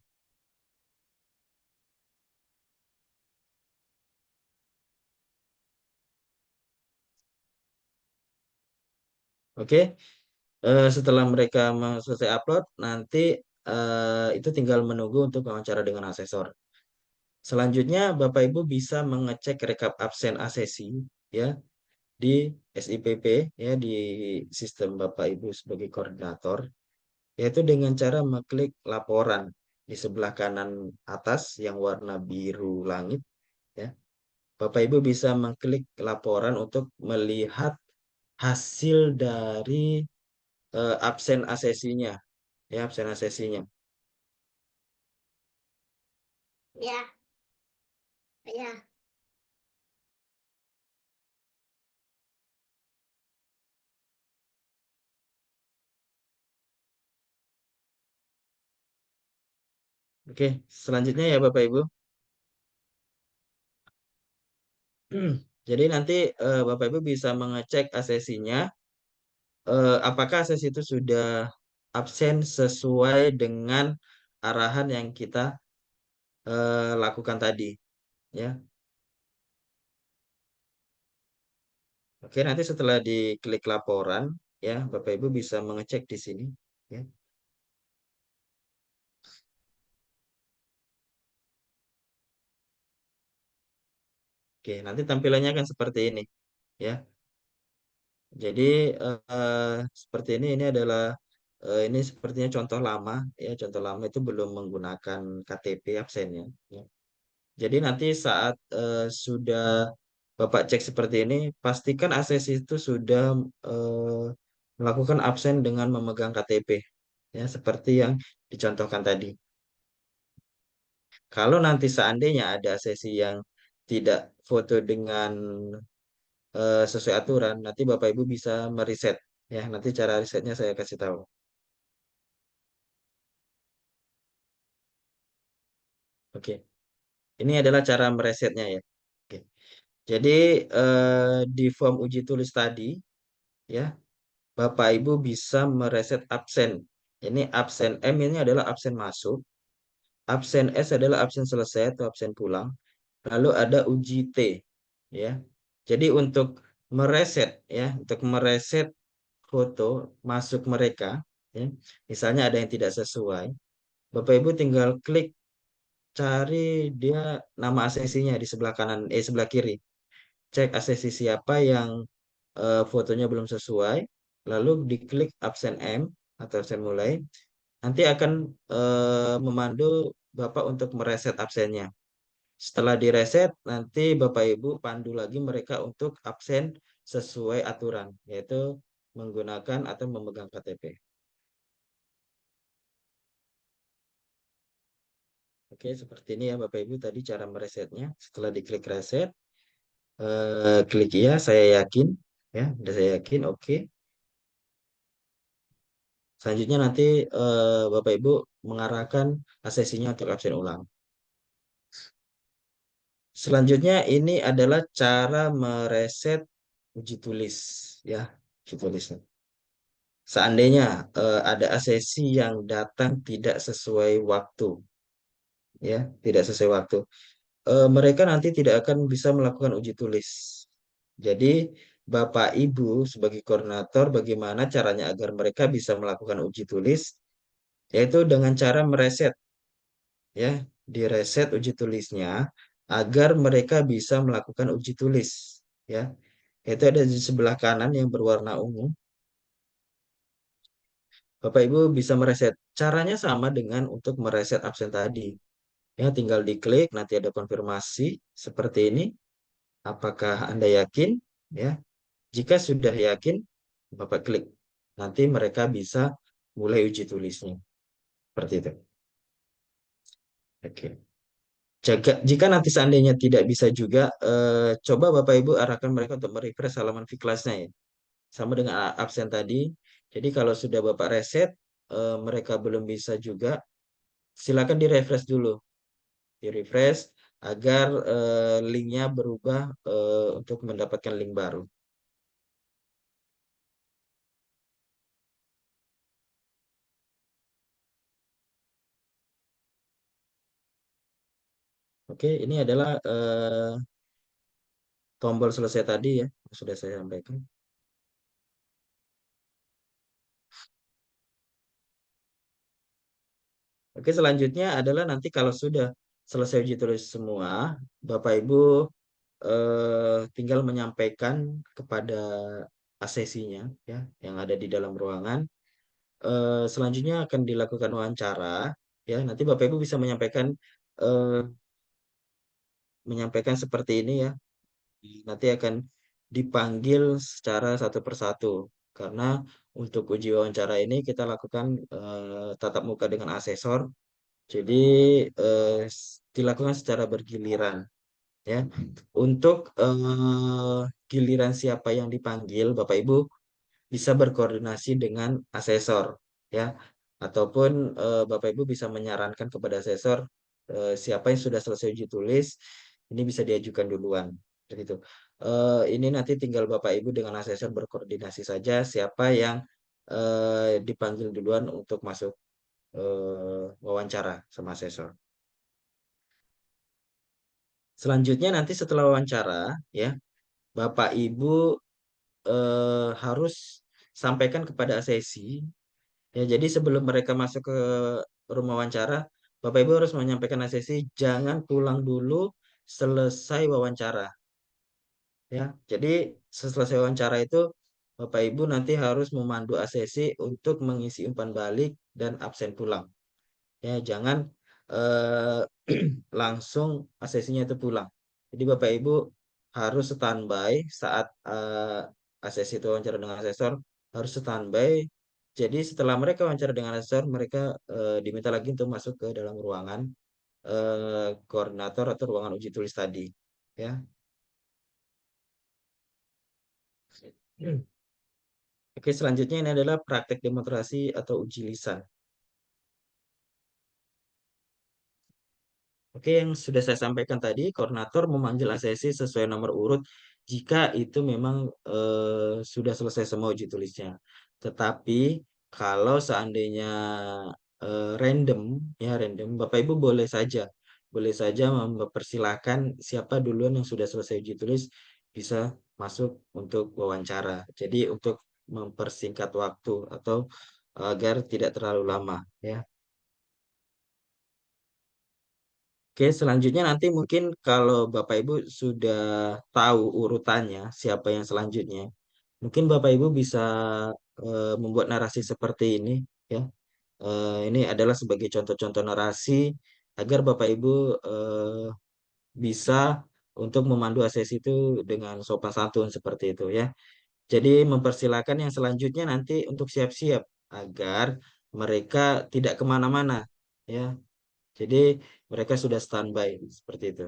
Oke, setelah mereka selesai upload, nanti itu tinggal menunggu untuk wawancara dengan asesor. Selanjutnya, Bapak Ibu bisa mengecek rekap absen asesi ya di SIPP ya di sistem Bapak Ibu sebagai koordinator, yaitu dengan cara mengklik laporan di sebelah kanan atas yang warna biru langit ya. Bapak Ibu bisa mengklik laporan untuk melihat hasil dari absen asesinya ya, absen asesinya. Ya, ya. Oke, selanjutnya ya Bapak Ibu. Jadi nanti Bapak Ibu bisa mengecek asesinya apakah asesi itu sudah absen sesuai dengan arahan yang kita lakukan tadi ya. Oke, nanti setelah diklik laporan ya, Bapak Ibu bisa mengecek di sini ya. Oke, nanti tampilannya akan seperti ini ya. Jadi seperti ini adalah ini sepertinya contoh lama ya, contoh lama itu belum menggunakan KTP absennya ya. Jadi nanti saat sudah Bapak cek seperti ini, pastikan akses itu sudah melakukan absen dengan memegang KTP ya, seperti yang dicontohkan tadi. Kalau nanti seandainya ada sesi yang tidak foto dengan sesuai aturan, nanti Bapak Ibu bisa mereset ya. Nanti cara risetnya saya kasih tahu. Oke, ini adalah cara meresetnya ya. Oke. Jadi di form uji tulis tadi ya, Bapak Ibu bisa mereset absen. Ini absen M ini adalah absen masuk, absen S adalah absen selesai atau absen pulang. Lalu ada uji T ya. Jadi untuk mereset ya, untuk mereset foto masuk mereka ya. Misalnya ada yang tidak sesuai, Bapak Ibu tinggal klik cari dia nama asesinya di sebelah kanan sebelah kiri. Cek asesi siapa yang fotonya belum sesuai, lalu diklik absen M atau absen mulai, nanti akan memandu Bapak untuk mereset absennya. Setelah direset, nanti Bapak Ibu pandu lagi mereka untuk absen sesuai aturan, yaitu menggunakan atau memegang KTP. Oke, seperti ini ya Bapak Ibu tadi cara meresetnya. Setelah diklik reset, klik iya, saya yakin. Ya, udah saya yakin, oke. Selanjutnya nanti Bapak Ibu mengarahkan sesinya untuk absen ulang. Selanjutnya ini adalah cara mereset uji tulis ya, uji tulis. Seandainya ada sesi yang datang tidak sesuai waktu, ya, tidak sesuai waktu, mereka nanti tidak akan bisa melakukan uji tulis. Jadi Bapak Ibu sebagai koordinator bagaimana caranya agar mereka bisa melakukan uji tulis, yaitu dengan cara mereset, ya, direset uji tulisnya agar mereka bisa melakukan uji tulis, ya. Itu ada di sebelah kanan yang berwarna ungu. Bapak Ibu bisa mereset. Caranya sama dengan untuk mereset absen tadi. Ya, tinggal diklik, nanti ada konfirmasi seperti ini. Apakah Anda yakin? Ya, jika sudah yakin, Bapak klik. Nanti mereka bisa mulai uji tulisnya. Seperti itu. Oke. Jika nanti seandainya tidak bisa juga, coba Bapak Ibu arahkan mereka untuk merefresh halaman kelasnya ya. Sama dengan absen tadi. Jadi kalau sudah Bapak reset, mereka belum bisa juga, silakan di-refresh dulu. Di-refresh agar linknya berubah untuk mendapatkan link baru. Oke, ini adalah tombol selesai tadi ya, yang sudah saya sampaikan. Oke, selanjutnya adalah nanti kalau sudah selesai uji tulis semua, Bapak Ibu tinggal menyampaikan kepada asesinya ya yang ada di dalam ruangan. Selanjutnya akan dilakukan wawancara ya. Nanti Bapak Ibu bisa eh, menyampaikan seperti ini ya. Nanti akan dipanggil secara satu persatu karena untuk uji wawancara ini kita lakukan tatap muka dengan asesor. Jadi dilakukan secara bergiliran ya. Untuk giliran siapa yang dipanggil, Bapak Ibu bisa berkoordinasi dengan asesor ya, ataupun Bapak Ibu bisa menyarankan kepada asesor siapa yang sudah selesai uji tulis ini bisa diajukan duluan begitu. Ini nanti tinggal Bapak Ibu dengan asesor berkoordinasi saja siapa yang dipanggil duluan untuk masuk wawancara sama asesor. Selanjutnya nanti setelah wawancara ya, Bapak Ibu harus sampaikan kepada asesi. Ya, jadi sebelum mereka masuk ke rumah wawancara, Bapak Ibu harus menyampaikan asesi jangan pulang dulu selesai wawancara. Ya, jadi setelah wawancara itu Bapak Ibu nanti harus memandu asesi untuk mengisi umpan balik dan absen pulang. Ya, jangan eh, langsung asesinya itu pulang. Jadi Bapak Ibu harus standby saat asesi itu wawancara dengan asesor harus standby. Jadi setelah mereka wawancara dengan asesor, mereka diminta lagi untuk masuk ke dalam ruangan koordinator atau ruangan uji tulis tadi. Ya. Oke, selanjutnya ini adalah praktek demonstrasi atau uji lisan. Oke, yang sudah saya sampaikan tadi, koordinator memanggil asesi sesuai nomor urut jika itu memang sudah selesai semua uji tulisnya. Tetapi kalau seandainya random, ya random, Bapak Ibu boleh saja mempersilahkan siapa duluan yang sudah selesai uji tulis bisa masuk untuk wawancara. Jadi untuk mempersingkat waktu atau agar tidak terlalu lama, ya. Oke, selanjutnya nanti mungkin kalau Bapak Ibu sudah tahu urutannya, siapa yang selanjutnya, mungkin Bapak Ibu bisa membuat narasi seperti ini, ya. Ini adalah sebagai contoh-contoh narasi agar Bapak Ibu bisa untuk memandu sesi itu dengan sopan santun seperti itu, ya. Jadi mempersilahkan yang selanjutnya nanti untuk siap-siap agar mereka tidak kemana-mana, ya. Jadi mereka sudah standby seperti itu.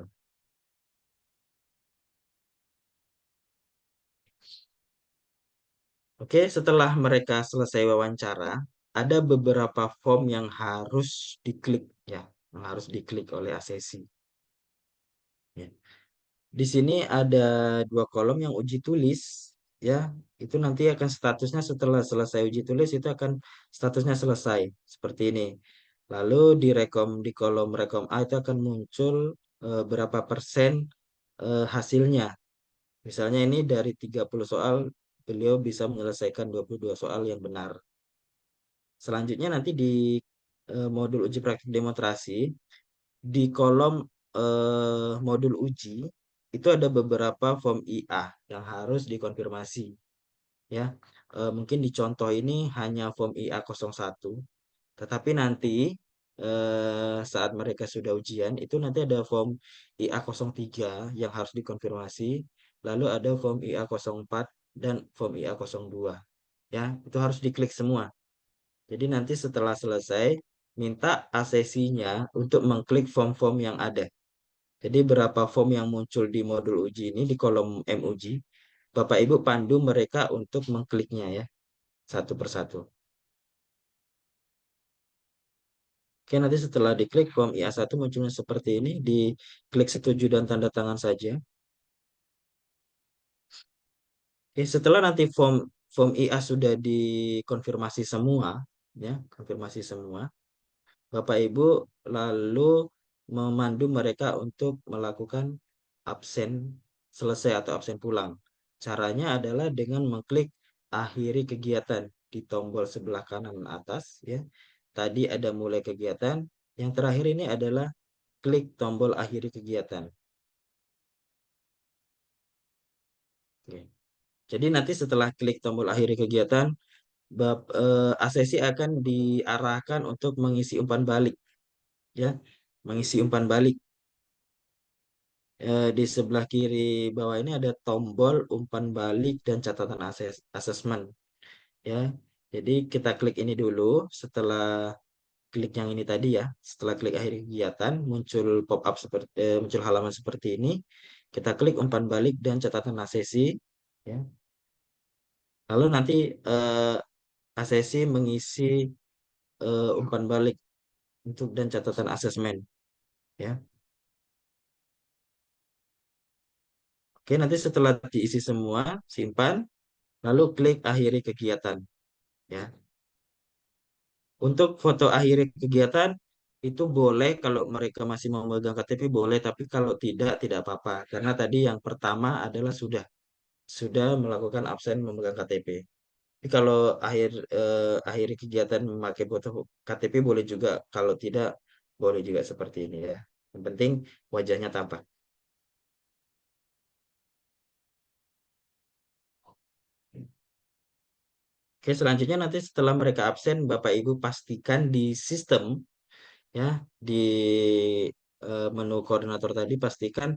Oke, setelah mereka selesai wawancara, ada beberapa form yang harus diklik ya, yang harus diklik oleh asesi. Ya. Di sini ada dua kolom yang uji tulis, ya. Itu nanti akan statusnya setelah selesai uji tulis itu akan statusnya selesai seperti ini. Lalu di kolom rekom A itu akan muncul berapa persen hasilnya. Misalnya ini dari 30 soal beliau bisa menyelesaikan 22 soal yang benar. Selanjutnya nanti di modul uji praktik demonstrasi di kolom modul uji itu ada beberapa form IA yang harus dikonfirmasi ya. Mungkin di contoh ini hanya form IA 01, tetapi nanti saat mereka sudah ujian itu nanti ada form IA 03 yang harus dikonfirmasi, lalu ada form IA 04 dan form IA 02 ya. Itu harus diklik semua. Jadi nanti setelah selesai, minta asesinya untuk mengklik form-form yang ada. Jadi berapa form yang muncul di modul uji ini di kolom MUji, Bapak Ibu pandu mereka untuk mengkliknya ya, satu persatu. Oke, nanti setelah diklik form IA1 munculnya seperti ini, diklik setuju dan tanda tangan saja. Oke, setelah nanti form form IA sudah dikonfirmasi semua, ya, konfirmasi semua. Bapak Ibu lalu memandu mereka untuk melakukan absen selesai atau absen pulang. Caranya adalah dengan mengklik akhiri kegiatan di tombol sebelah kanan atas ya. Tadi ada mulai kegiatan, yang terakhir ini adalah klik tombol akhiri kegiatan. Oke. Jadi nanti setelah klik tombol akhiri kegiatan, asesi akan diarahkan untuk mengisi umpan balik ya, mengisi umpan balik. Di sebelah kiri bawah ini ada tombol umpan balik dan catatan asesmen ya. Jadi kita klik ini dulu. Setelah klik yang ini tadi ya, setelah klik akhir kegiatan muncul pop up seperti muncul halaman seperti ini. Kita klik umpan balik dan catatan asesi ya. Lalu nanti eh, asesi mengisi umpan balik untuk dan catatan asesmen ya. Oke, nanti setelah diisi semua, simpan, lalu klik akhiri kegiatan ya. Untuk foto akhir kegiatan itu boleh kalau mereka masih memegang KTP boleh, tapi kalau tidak tidak apa-apa. Karena tadi yang pertama adalah sudah melakukan absen memegang KTP. Tapi kalau akhir kegiatan memakai foto KTP boleh juga, kalau tidak boleh juga seperti ini ya. Yang penting wajahnya tampak. Oke, selanjutnya nanti setelah mereka absen, Bapak Ibu pastikan di sistem ya, di menu koordinator tadi pastikan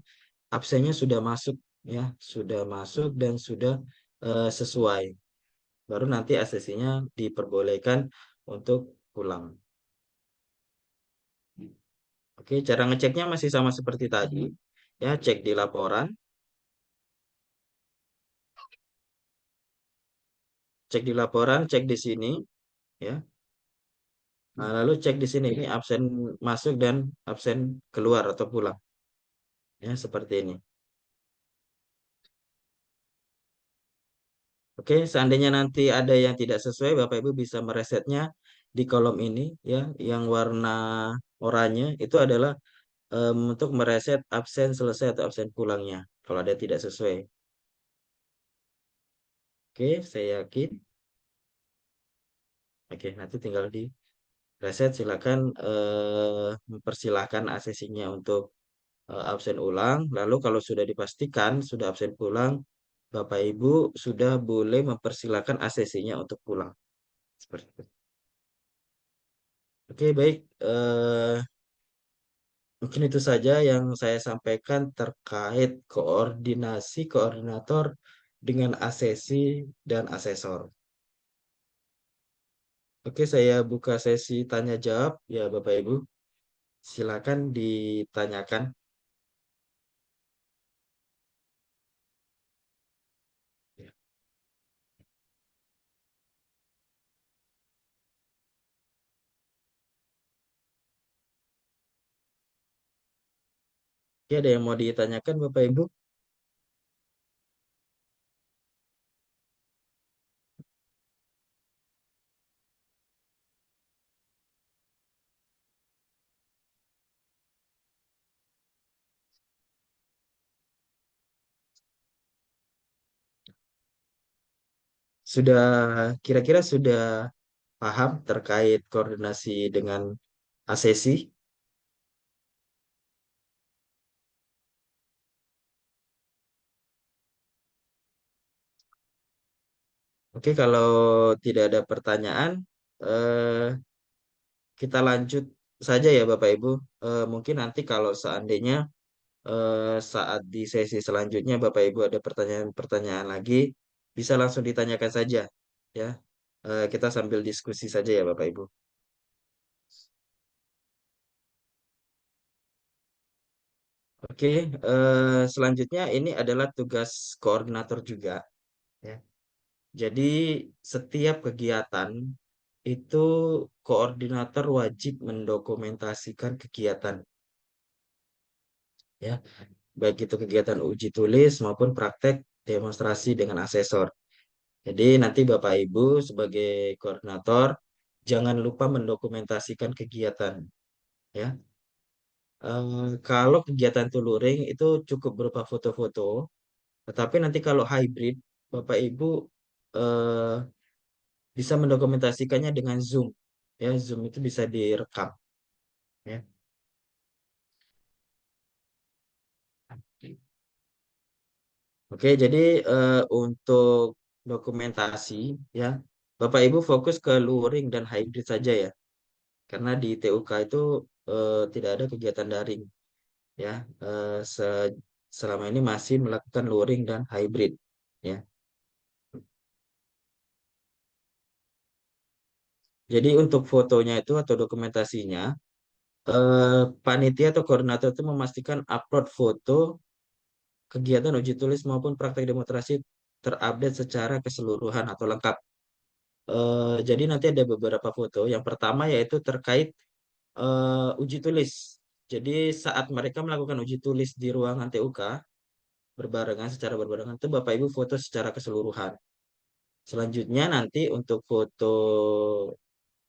absennya sudah masuk ya, sudah masuk dan sudah sesuai. Baru nanti asesinya diperbolehkan untuk pulang. Oke, cara ngeceknya masih sama seperti tadi. Ya, cek di laporan, cek di sini ya. Nah, lalu cek di sini ini absen masuk dan absen keluar atau pulang. Ya, seperti ini. Oke, seandainya nanti ada yang tidak sesuai, Bapak Ibu bisa meresetnya di kolom ini ya, yang warna oranye itu adalah untuk mereset absen selesai atau absen pulangnya kalau ada tidak sesuai. Oke, saya yakin. Oke, nanti tinggal di reset. Silakan mempersilahkan asesinya untuk absen ulang. Lalu kalau sudah dipastikan sudah absen pulang, Bapak Ibu sudah boleh mempersilahkan asesinya untuk pulang. Seperti itu. Oke, baik. Mungkin itu saja yang saya sampaikan terkait koordinasi koordinator dengan asesi dan asesor. Oke, saya buka sesi tanya jawab ya Bapak Ibu. Silakan ditanyakan. Oke, ada yang mau ditanyakan Bapak Ibu? Sudah kira-kira sudah paham terkait koordinasi dengan ASESI? Oke, kalau tidak ada pertanyaan, eh, kita lanjut saja ya Bapak Ibu. Mungkin nanti kalau seandainya saat di sesi selanjutnya Bapak Ibu ada pertanyaan-pertanyaan lagi, bisa langsung ditanyakan saja ya. Kita sambil diskusi saja ya Bapak Ibu. Oke, selanjutnya ini adalah tugas koordinator juga ya. Jadi setiap kegiatan itu koordinator wajib mendokumentasikan kegiatan ya, baik itu kegiatan uji tulis maupun praktek demonstrasi dengan asesor. Jadi nanti Bapak Ibu sebagai koordinator jangan lupa mendokumentasikan kegiatan ya. Kalau kegiatan tuluring itu cukup berupa foto-foto, tetapi nanti kalau hybrid Bapak Ibu eh, bisa mendokumentasikannya dengan Zoom. Ya, Zoom itu bisa direkam ya. Oke, jadi untuk dokumentasi ya, Bapak Ibu fokus ke luring dan hybrid saja ya. Karena di TUK itu tidak ada kegiatan daring ya. Selama ini masih melakukan luring dan hybrid ya. Jadi untuk fotonya itu atau dokumentasinya, panitia atau koordinator itu memastikan upload foto kegiatan uji tulis maupun praktek demonstrasi terupdate secara keseluruhan atau lengkap. Jadi nanti ada beberapa foto. Yang pertama yaitu terkait uji tulis. Jadi saat mereka melakukan uji tulis di ruangan TUK secara berbarengan itu Bapak Ibu foto secara keseluruhan. Selanjutnya nanti untuk foto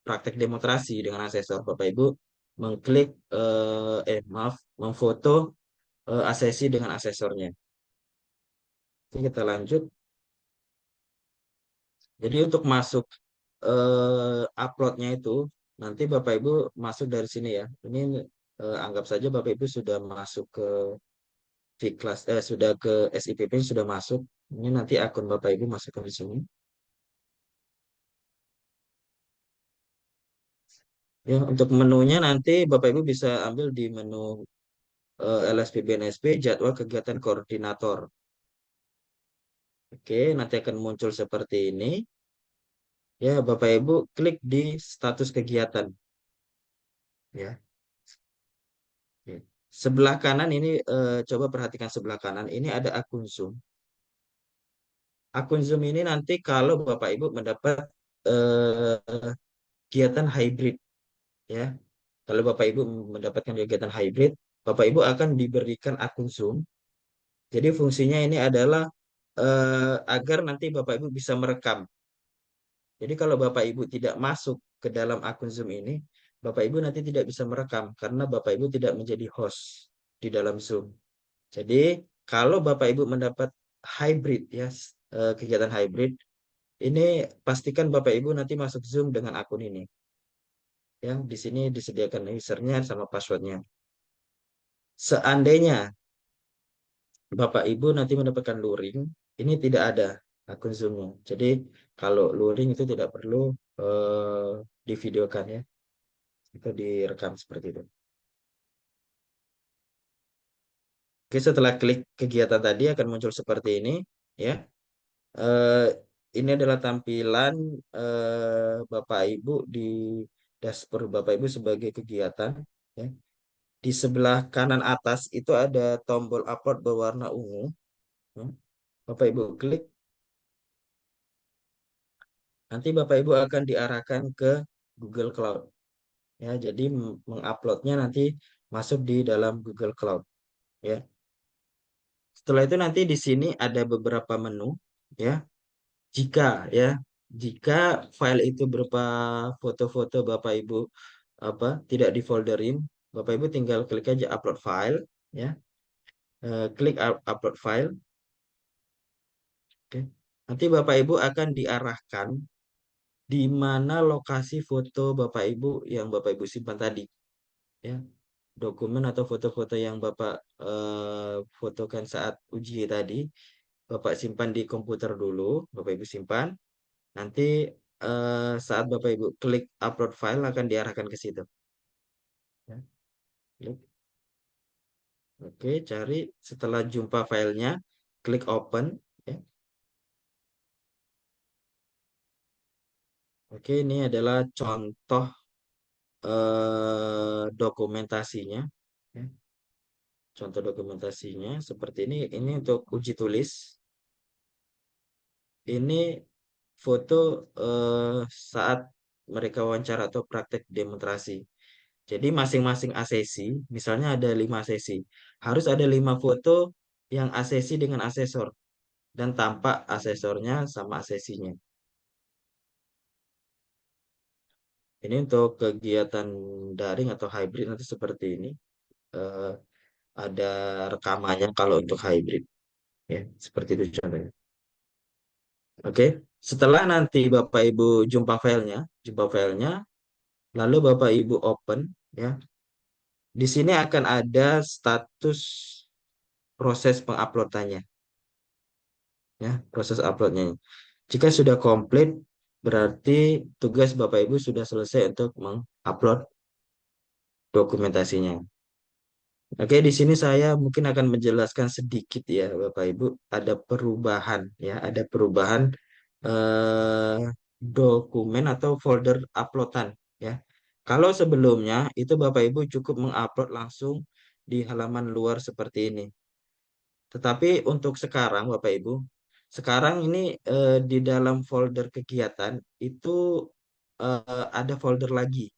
praktek demonstrasi dengan asesor Bapak Ibu mengklik maaf memfoto asesi dengan asesornya. Oke, kita lanjut. Jadi untuk masuk uploadnya itu nanti Bapak Ibu masuk dari sini ya. Ini anggap saja Bapak Ibu sudah masuk ke Vklas, sudah ke SIPP sudah masuk. Ini nanti akun Bapak Ibu masukkan di sini. Ya, untuk menunya nanti Bapak Ibu bisa ambil di menu LSP BNSP jadwal kegiatan koordinator. Oke, nanti akan muncul seperti ini. Ya, Bapak Ibu klik di status kegiatan. Ya. Oke. Sebelah kanan ini coba perhatikan sebelah kanan ini ada akun Zoom. Akun Zoom ini nanti kalau Bapak Ibu mendapat kegiatan hybrid ya. Kalau Bapak Ibu mendapatkan kegiatan hybrid, Bapak Ibu akan diberikan akun Zoom. Jadi fungsinya ini adalah agar nanti Bapak Ibu bisa merekam. Jadi kalau Bapak Ibu tidak masuk ke dalam akun Zoom ini, Bapak Ibu nanti tidak bisa merekam karena Bapak Ibu tidak menjadi host di dalam Zoom. Jadi kalau Bapak Ibu mendapat hybrid ya, kegiatan hybrid, ini pastikan Bapak Ibu nanti masuk Zoom dengan akun ini. Ya, di sini disediakan usernya sama passwordnya. Seandainya Bapak Ibu nanti mendapatkan luring, ini tidak ada akun Zoom-nya. Jadi kalau luring itu tidak perlu divideokan ya, itu direkam seperti itu. Oke, setelah klik kegiatan tadi akan muncul seperti ini ya. Eh, ini adalah tampilan Bapak Ibu di dashboard Bapak Ibu sebagai kegiatan ya. Di sebelah kanan atas itu ada tombol upload berwarna ungu. Ya. Bapak Ibu klik, nanti Bapak Ibu akan diarahkan ke Google Cloud. Ya, jadi menguploadnya nanti masuk di dalam Google Cloud. Ya. Setelah itu nanti di sini ada beberapa menu. Ya, jika ya, jika file itu berupa foto-foto Bapak Ibu apa tidak difolderin, Bapak Ibu tinggal klik aja upload file. Ya. Klik upload file. Oke. Nanti Bapak Ibu akan diarahkan di mana lokasi foto Bapak Ibu yang Bapak Ibu simpan tadi, ya. Dokumen atau foto-foto yang Bapak fotokan saat uji tadi, Bapak simpan di komputer dulu, Bapak Ibu simpan. Nanti saat Bapak Ibu klik upload file akan diarahkan ke situ. Ya. Klik. Oke, cari setelah jumpa filenya, klik open. Ya. Oke, ini adalah contoh dokumentasinya. Ya. Contoh dokumentasinya seperti ini. Ini untuk uji tulis. Ini foto saat mereka wawancara atau praktek demonstrasi. Jadi masing-masing asesi, misalnya ada 5 sesi, harus ada 5 foto yang asesi dengan asesor dan tampak asesornya sama asesinya. Ini untuk kegiatan daring atau hybrid nanti seperti ini. Eh, ada rekamannya kalau untuk hybrid, ya seperti itu contohnya. Oke, setelah nanti Bapak Ibu jumpa filenya, lalu Bapak Ibu open, ya. Di sini akan ada status proses penguploadannya, ya, proses uploadnya. Jika sudah komplit, berarti tugas Bapak Ibu sudah selesai untuk mengupload dokumentasinya. Oke, di sini saya mungkin akan menjelaskan sedikit ya, Bapak Ibu, ada perubahan, ya, ada perubahan eh, dokumen atau folder uploadan, ya. Kalau sebelumnya itu Bapak Ibu cukup mengupload langsung di halaman luar seperti ini. Tetapi untuk sekarang Bapak Ibu, sekarang ini di dalam folder kegiatan itu ada folder lagi,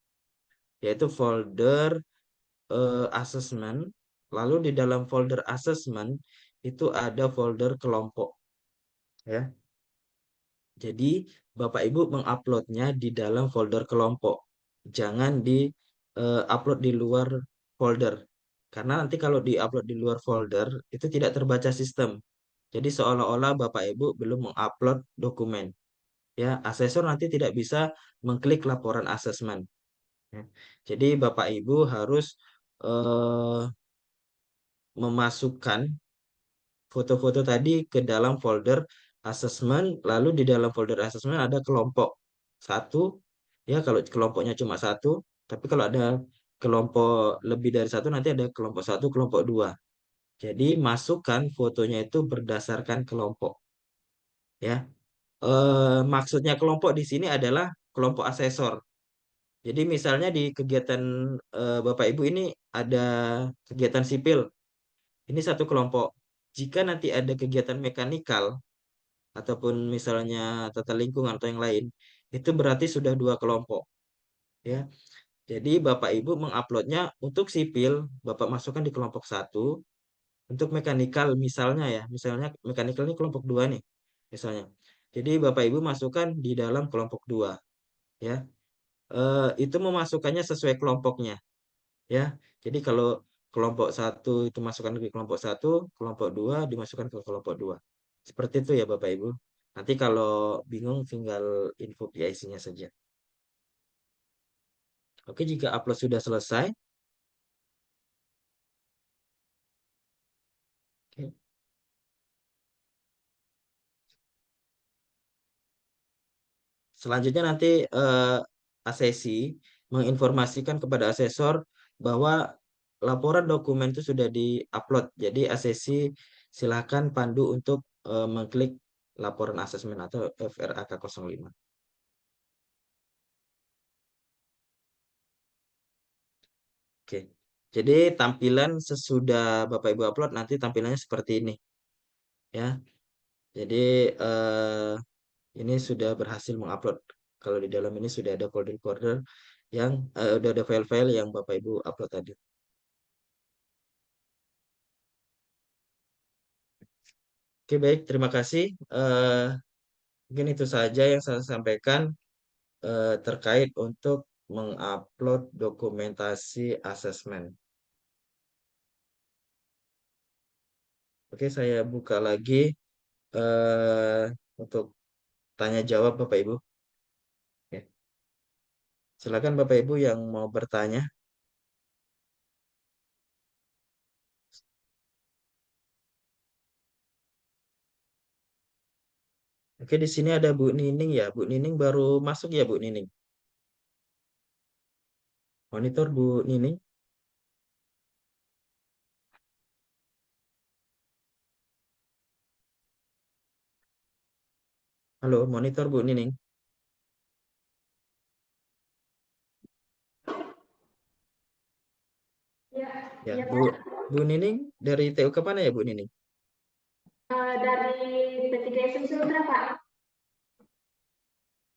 yaitu folder assessment. Lalu di dalam folder assessment itu ada folder kelompok, ya. Jadi Bapak Ibu menguploadnya di dalam folder kelompok. Jangan di upload di luar folder. Karena nanti kalau di-upload di luar folder itu tidak terbaca sistem. Jadi seolah-olah Bapak Ibu belum mengupload dokumen. Ya, asesor nanti tidak bisa mengklik laporan asesmen. Ya. Jadi Bapak Ibu harus eh, memasukkan foto-foto tadi ke dalam folder assessment, lalu di dalam folder assessment ada kelompok satu, ya kalau kelompoknya cuma satu, tapi kalau ada kelompok lebih dari satu nanti ada kelompok satu, kelompok dua. Jadi masukkan fotonya itu berdasarkan kelompok, ya. Maksudnya kelompok di sini adalah kelompok asesor. Jadi misalnya di kegiatan Bapak Ibu ini ada kegiatan sipil, ini satu kelompok. Jika nanti ada kegiatan mekanikal ataupun misalnya tata lingkungan atau yang lain, itu berarti sudah 2 kelompok, ya. Jadi Bapak Ibu menguploadnya untuk sipil, Bapak masukkan di kelompok satu, untuk mekanikal misalnya ya, misalnya mekanikal ini kelompok dua nih, misalnya. Jadi Bapak Ibu masukkan di dalam kelompok dua, ya. Itu memasukkannya sesuai kelompoknya, ya. Jadi kalau kelompok satu itu masukkan ke kelompok satu, kelompok dua dimasukkan ke kelompok dua. Seperti itu ya Bapak Ibu. Nanti kalau bingung tinggal info PIC-nya saja. Oke, jika upload sudah selesai, oke. Selanjutnya nanti asesi menginformasikan kepada asesor bahwa laporan dokumen itu sudah di-upload. Jadi asesi silakan pandu untuk mengklik laporan asesmen atau FRAK 05. Oke. Jadi tampilan sesudah Bapak Ibu upload nanti tampilannya seperti ini ya. Jadi ini sudah berhasil mengupload. Kalau di dalam ini sudah ada folder-folder yang udah ada file-file yang Bapak Ibu upload tadi. Oke, baik, terima kasih. Mungkin itu saja yang saya sampaikan terkait untuk mengupload dokumentasi asesmen. Oke, saya buka lagi eh, untuk tanya jawab Bapak Ibu. Oke. Silakan Bapak Ibu yang mau bertanya. Oke, di sini ada Bu Nining ya. Bu Nining baru masuk ya, Bu Nining. Monitor Bu Nining. Halo, monitor Bu Nining. Ya, Ya, ya Bu Pak. Bu Nining dari TU ke mana ya, Bu Nining? Dari P3SM Sultra Pak.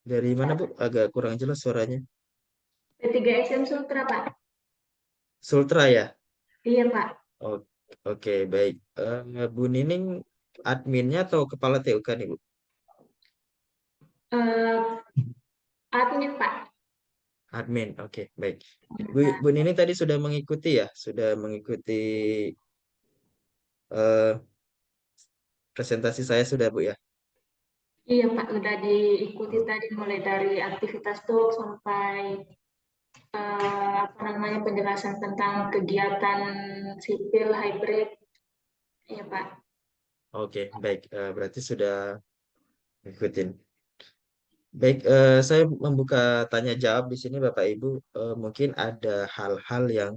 Dari mana, Bu? Agak kurang jelas suaranya. P3SM Sultra Pak. Sultra ya? Iya Pak. O- Oke, baik. Bu Nining adminnya atau kepala TUK nih, Bu? Eh, admin Pak. Admin, oke, baik. Bu Nining tadi sudah mengikuti ya? Sudah mengikuti eh, presentasi saya sudah, Bu ya? Iya Pak, udah diikuti Oh, tadi mulai dari aktivitas talk sampai apa namanya penjelasan tentang kegiatan sipil hybrid. Iya Pak. oke, baik. Berarti sudah ngikutin. Baik, saya membuka tanya jawab di sini, Bapak Ibu. Mungkin ada hal-hal yang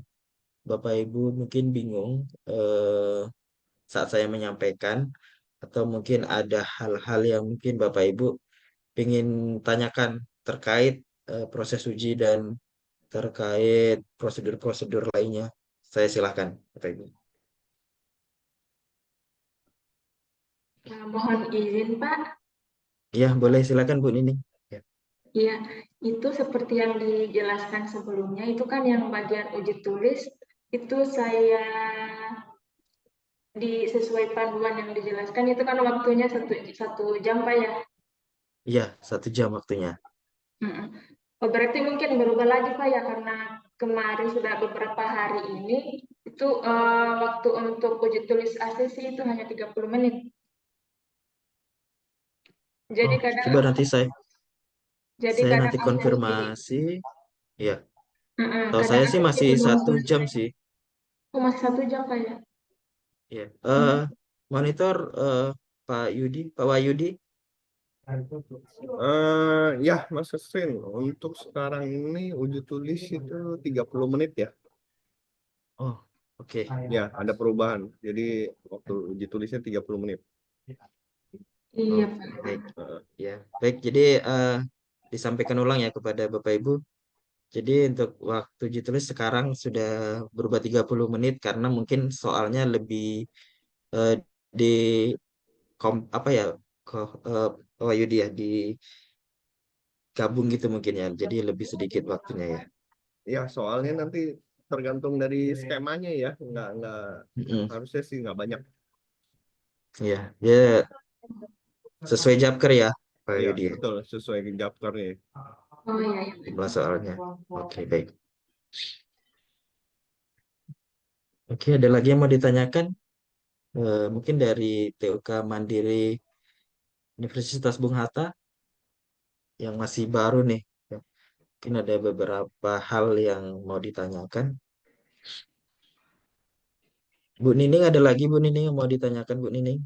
Bapak Ibu mungkin bingung saat saya menyampaikan, atau mungkin ada hal-hal yang mungkin Bapak Ibu ingin tanyakan terkait proses uji dan terkait prosedur-prosedur lainnya. Saya silakan, Bapak Ibu. Mohon izin Pak. Ya, boleh silakan Bu Nining. Ya. Iya, itu seperti yang dijelaskan sebelumnya, itu kan yang bagian uji tulis, itu saya sesuai panduan yang dijelaskan, itu kan waktunya satu jam Pak ya. Iya, 1 jam waktunya. Mm-mm. Oh, berarti mungkin berubah lagi Pak ya, karena kemarin sudah beberapa hari ini, itu waktu untuk uji tulis ACC itu hanya 30 menit. Jadi Oh, kadang coba nanti jadi saya kadang nanti ada di konfirmasi. Ya, tahu kadang saya ada sih di masih belum 1 jam selesai. sih. Oh, masih 1 jam Pak ya. Ya, Hmm. monitor Pak Yudi, Pak Wahyudi. Ya, Mas Kesrin, untuk sekarang ini uji tulis itu 30 menit ya. Oh, oke. Ya, ada perubahan. Jadi waktu uji tulisnya 30 menit. Iya Oh, Pak. baik. Eh, Ya, baik. Jadi disampaikan ulang ya kepada Bapak Ibu. Jadi untuk waktu uji tulis sekarang sudah berubah 30 menit karena mungkin soalnya lebih eh, di apa ya Pak Wahyudi ya digabung gitu mungkin ya. Jadi lebih sedikit waktunya ya. Ya, soalnya nanti tergantung dari skemanya ya. Nggak Mm-mm. harusnya sih nggak banyak. Ya, ya sesuai Japker ya, Pak Ya, Yudi ya, betul sesuai daftarnya. Oh iya, iya. jumlah soalnya. Oke, baik. Oke, ada lagi yang mau ditanyakan? Mungkin dari TUK Mandiri Universitas Bung Hatta yang masih baru nih. Ya, mungkin ada beberapa hal yang mau ditanyakan. Bu Nining ada lagi Bu Nining yang mau ditanyakan Bu Nining?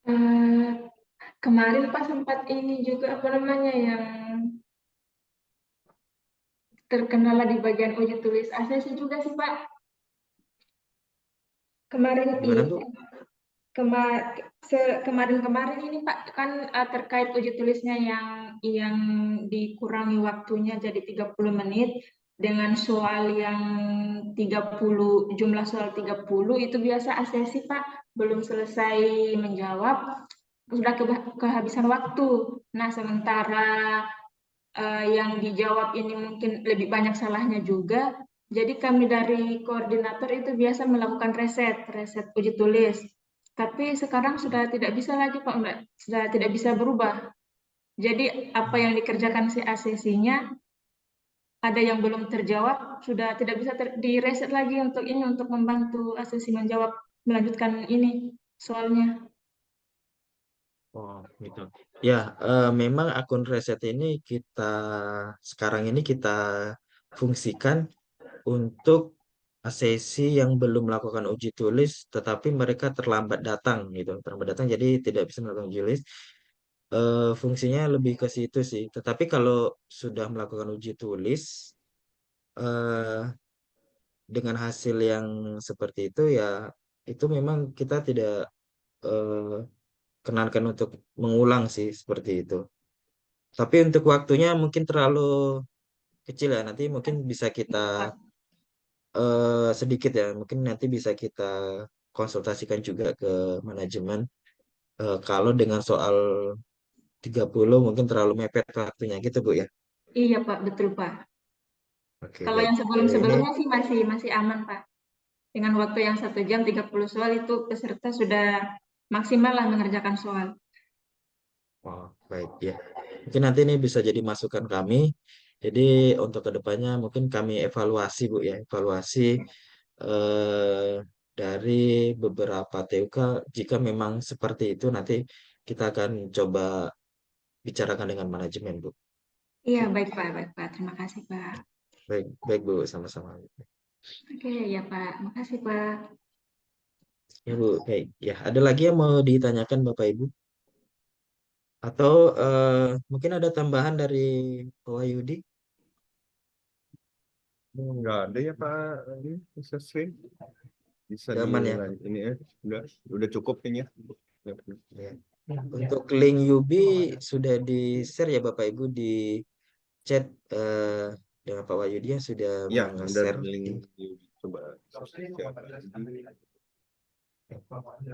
Eh, kemarin Pak sempat ini juga apa namanya yang terkendala di bagian uji tulis ACC juga sih Pak. Kemarin Gimana Bu? kema kemarin-kemarin ini Pak kan terkait uji tulisnya yang dikurangi waktunya jadi 30 menit. dengan soal yang 30, jumlah soal 30 itu biasa ASESI Pak, belum selesai menjawab, sudah kehabisan waktu. Nah, sementara yang dijawab ini mungkin lebih banyak salahnya juga. Jadi kami dari koordinator itu biasa melakukan reset uji tulis. Tapi sekarang sudah tidak bisa lagi Pak, sudah tidak bisa berubah. Jadi apa yang dikerjakan si ACC-nya ada yang belum terjawab, sudah tidak bisa direset lagi untuk ini, untuk membantu ACC menjawab, melanjutkan ini soalnya. Oh, gitu. Ya, memang akun reset ini sekarang ini kita fungsikan untuk sesi yang belum melakukan uji tulis, tetapi mereka terlambat datang gitu. Terlambat datang, jadi tidak bisa melakukan uji tulis. Fungsinya lebih ke situ sih. Tetapi kalau sudah melakukan uji tulis, eh, dengan hasil yang seperti itu ya, itu memang kita tidak eh, kenankan untuk mengulang sih seperti itu. Tapi untuk waktunya mungkin terlalu kecil ya. Nanti mungkin bisa kita sedikit ya. Mungkin nanti bisa kita konsultasikan juga ke manajemen. Kalau dengan soal 30 mungkin terlalu mepet waktunya gitu Bu ya. Iya Pak, betul Pak. Oke, Kalau baik. yang Ini sebelum-sebelumnya sih masih aman Pak. Dengan waktu yang 1 jam 30 soal itu peserta sudah maksimal lah mengerjakan soal. oh, baik ya. Mungkin nanti ini bisa jadi masukan kami. Jadi untuk kedepannya mungkin kami evaluasi Bu ya, evaluasi eh, dari beberapa TUK. Jika memang seperti itu nanti kita akan coba bicarakan dengan manajemen Bu. Iya, Oke, baik Pak. Terima kasih Pak. baik, baik Bu, sama-sama. Oke, ya Pak. Makasih Pak. Ya Bu, baik. Ya, ada lagi yang mau ditanyakan Bapak Ibu? Atau mungkin ada tambahan dari Pak Wahyudi? Nggak ada ya Pak, ini bisa Sri. Bisa Udah aman ya? ini ya, udah cukup kayaknya. Ya. Untuk link Yubi sudah di-share ya Bapak Ibu di chat dengan Pak Wahyudi yang sudah Ya, udah meng-share. link coba siapa lagi.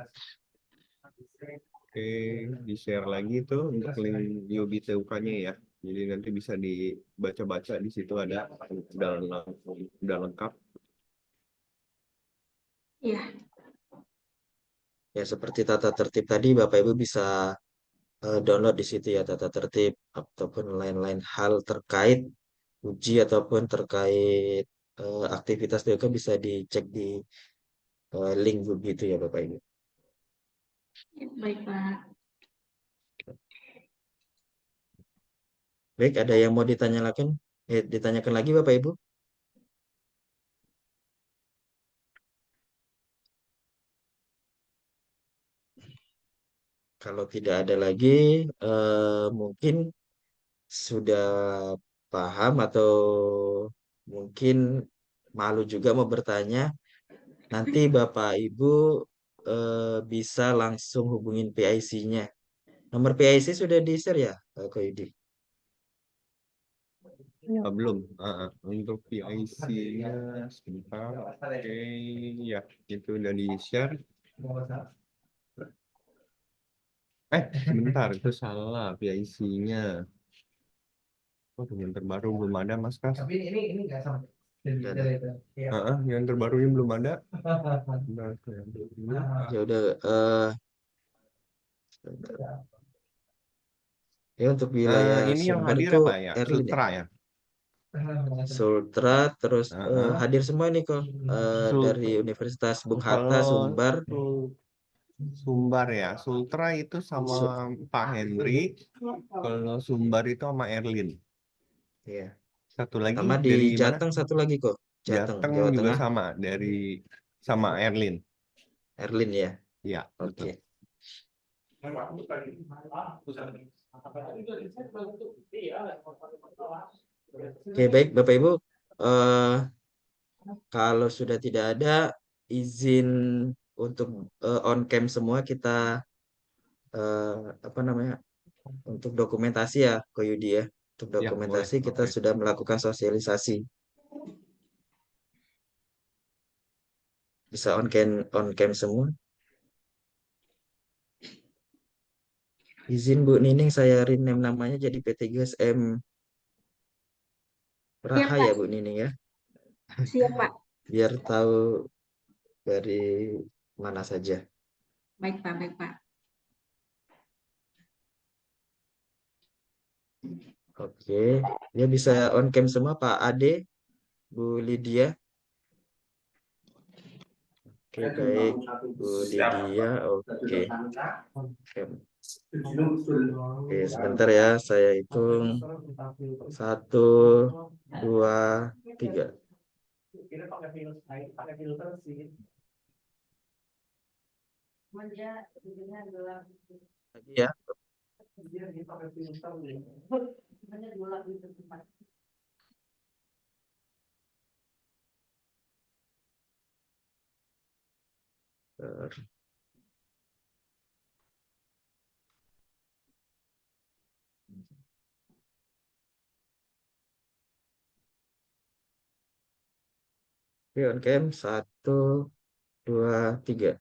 Oke, di-share lagi tuh untuk link Yobi TUK-nya ya. Jadi nanti bisa dibaca-baca di situ ada udah lengkap. Iya, Ya seperti tata tertib tadi Bapak Ibu bisa download di situ ya tata tertib ataupun lain-lain hal terkait uji ataupun terkait aktivitas itu kan bisa dicek di link Yubi itu ya Bapak Ibu. baik Pak. Baik, ada yang mau ditanyakan lagi Bapak Ibu? Kalau tidak ada lagi, mungkin sudah paham atau mungkin malu juga mau bertanya. Nanti Bapak Ibu bisa langsung hubungin PIC-nya. Nomor PIC sudah di-share ya, Ko Yudi? Ya, belum. Untuk PIC-nya sebentar. Oke, ya itu udah di-share. Sebentar, itu salah PIC-nya. Oh, yang terbaru belum ada, Mas Kas. Tapi ini nggak sama. Dan Iya. Yang terbarunya belum ada. Bentar, saya ambil dulu. ya udah ya untuk wilayah Ini yang Sumber hadir itu apa ya? Erlin ya. Sultra ya? Sultra terus Heeh. hadir semua nih kok dari Sul- Universitas Bung Hatta Kalau Sumbar. Sumbar ya, Sultra itu sama Su- Pak Henry. Kalau Sumbar itu sama Erlin. ya. Satu lagi Sama di dari mana? Jateng satu lagi kok. Jateng, Jateng Jawa juga Tengah, sama Erlin. Erlin ya. Ya, Oke. betul. Oke, baik Bapak Ibu. eh Kalau sudah tidak ada izin untuk on cam semua kita apa namanya untuk dokumentasi ya Ko Yudi ya. Untuk Ya, boleh, dokumentasi kita boleh. sudah melakukan sosialisasi. Bisa on cam semua. Izin Bu Nining saya rename namanya jadi PT GSM Siap, Raha Pak. ya Bu Nining ya. Siap, Pak. Biar tahu dari mana saja. Baik, Pak. Baik, Pak. Oke, ya bisa on cam semua Pak Ade, Bu Lydia. Oke, baik. Bu Lydia, oke. Cam. Oke, sebentar ya, saya hitung. 1, 2, 3. Lagi ya. Oke, on cam. 1, 2, 3.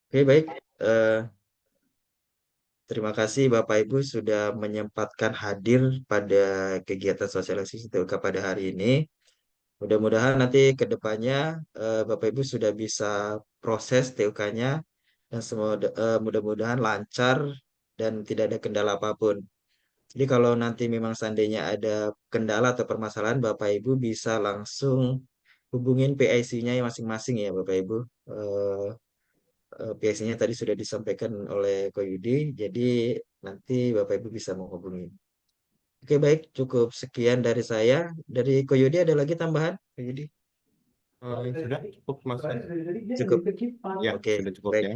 Oke, baik. Terima kasih Bapak Ibu sudah menyempatkan hadir pada kegiatan sosialisasi TUK pada hari ini. Mudah-mudahan nanti ke depannya Bapak Ibu sudah bisa proses TUK-nya dan mudah-mudahan lancar dan tidak ada kendala apapun. Jadi kalau nanti memang seandainya ada kendala atau permasalahan, Bapak Ibu bisa langsung hubungin PIC-nya masing-masing ya Bapak Ibu. PIC-nya tadi sudah disampaikan oleh Ko Yudi, jadi nanti Bapak Ibu bisa menghubungi. Oke baik, cukup sekian dari saya. Dari Ko Yudi ada lagi tambahan? Ko Yudi? Sudah cukup Mas. Cukup. Ya, Oke, sudah cukup baik. ya.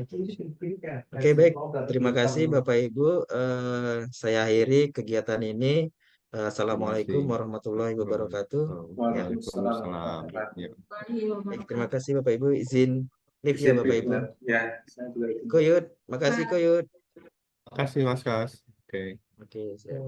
Oke, baik. Terima kasih Bapak Ibu. Saya akhiri kegiatan ini. Terima Assalamualaikum kasih. warahmatullahi wabarakatuh. Ya, Waalaikumsalam. Ya. baik. Terima kasih Bapak Ibu. Izin live ya Izin Bapak Ibu. ya, saya juga izin. Koyud, makasih Koyud. Terima kasih Mas Kas. Oke. Oke, siap.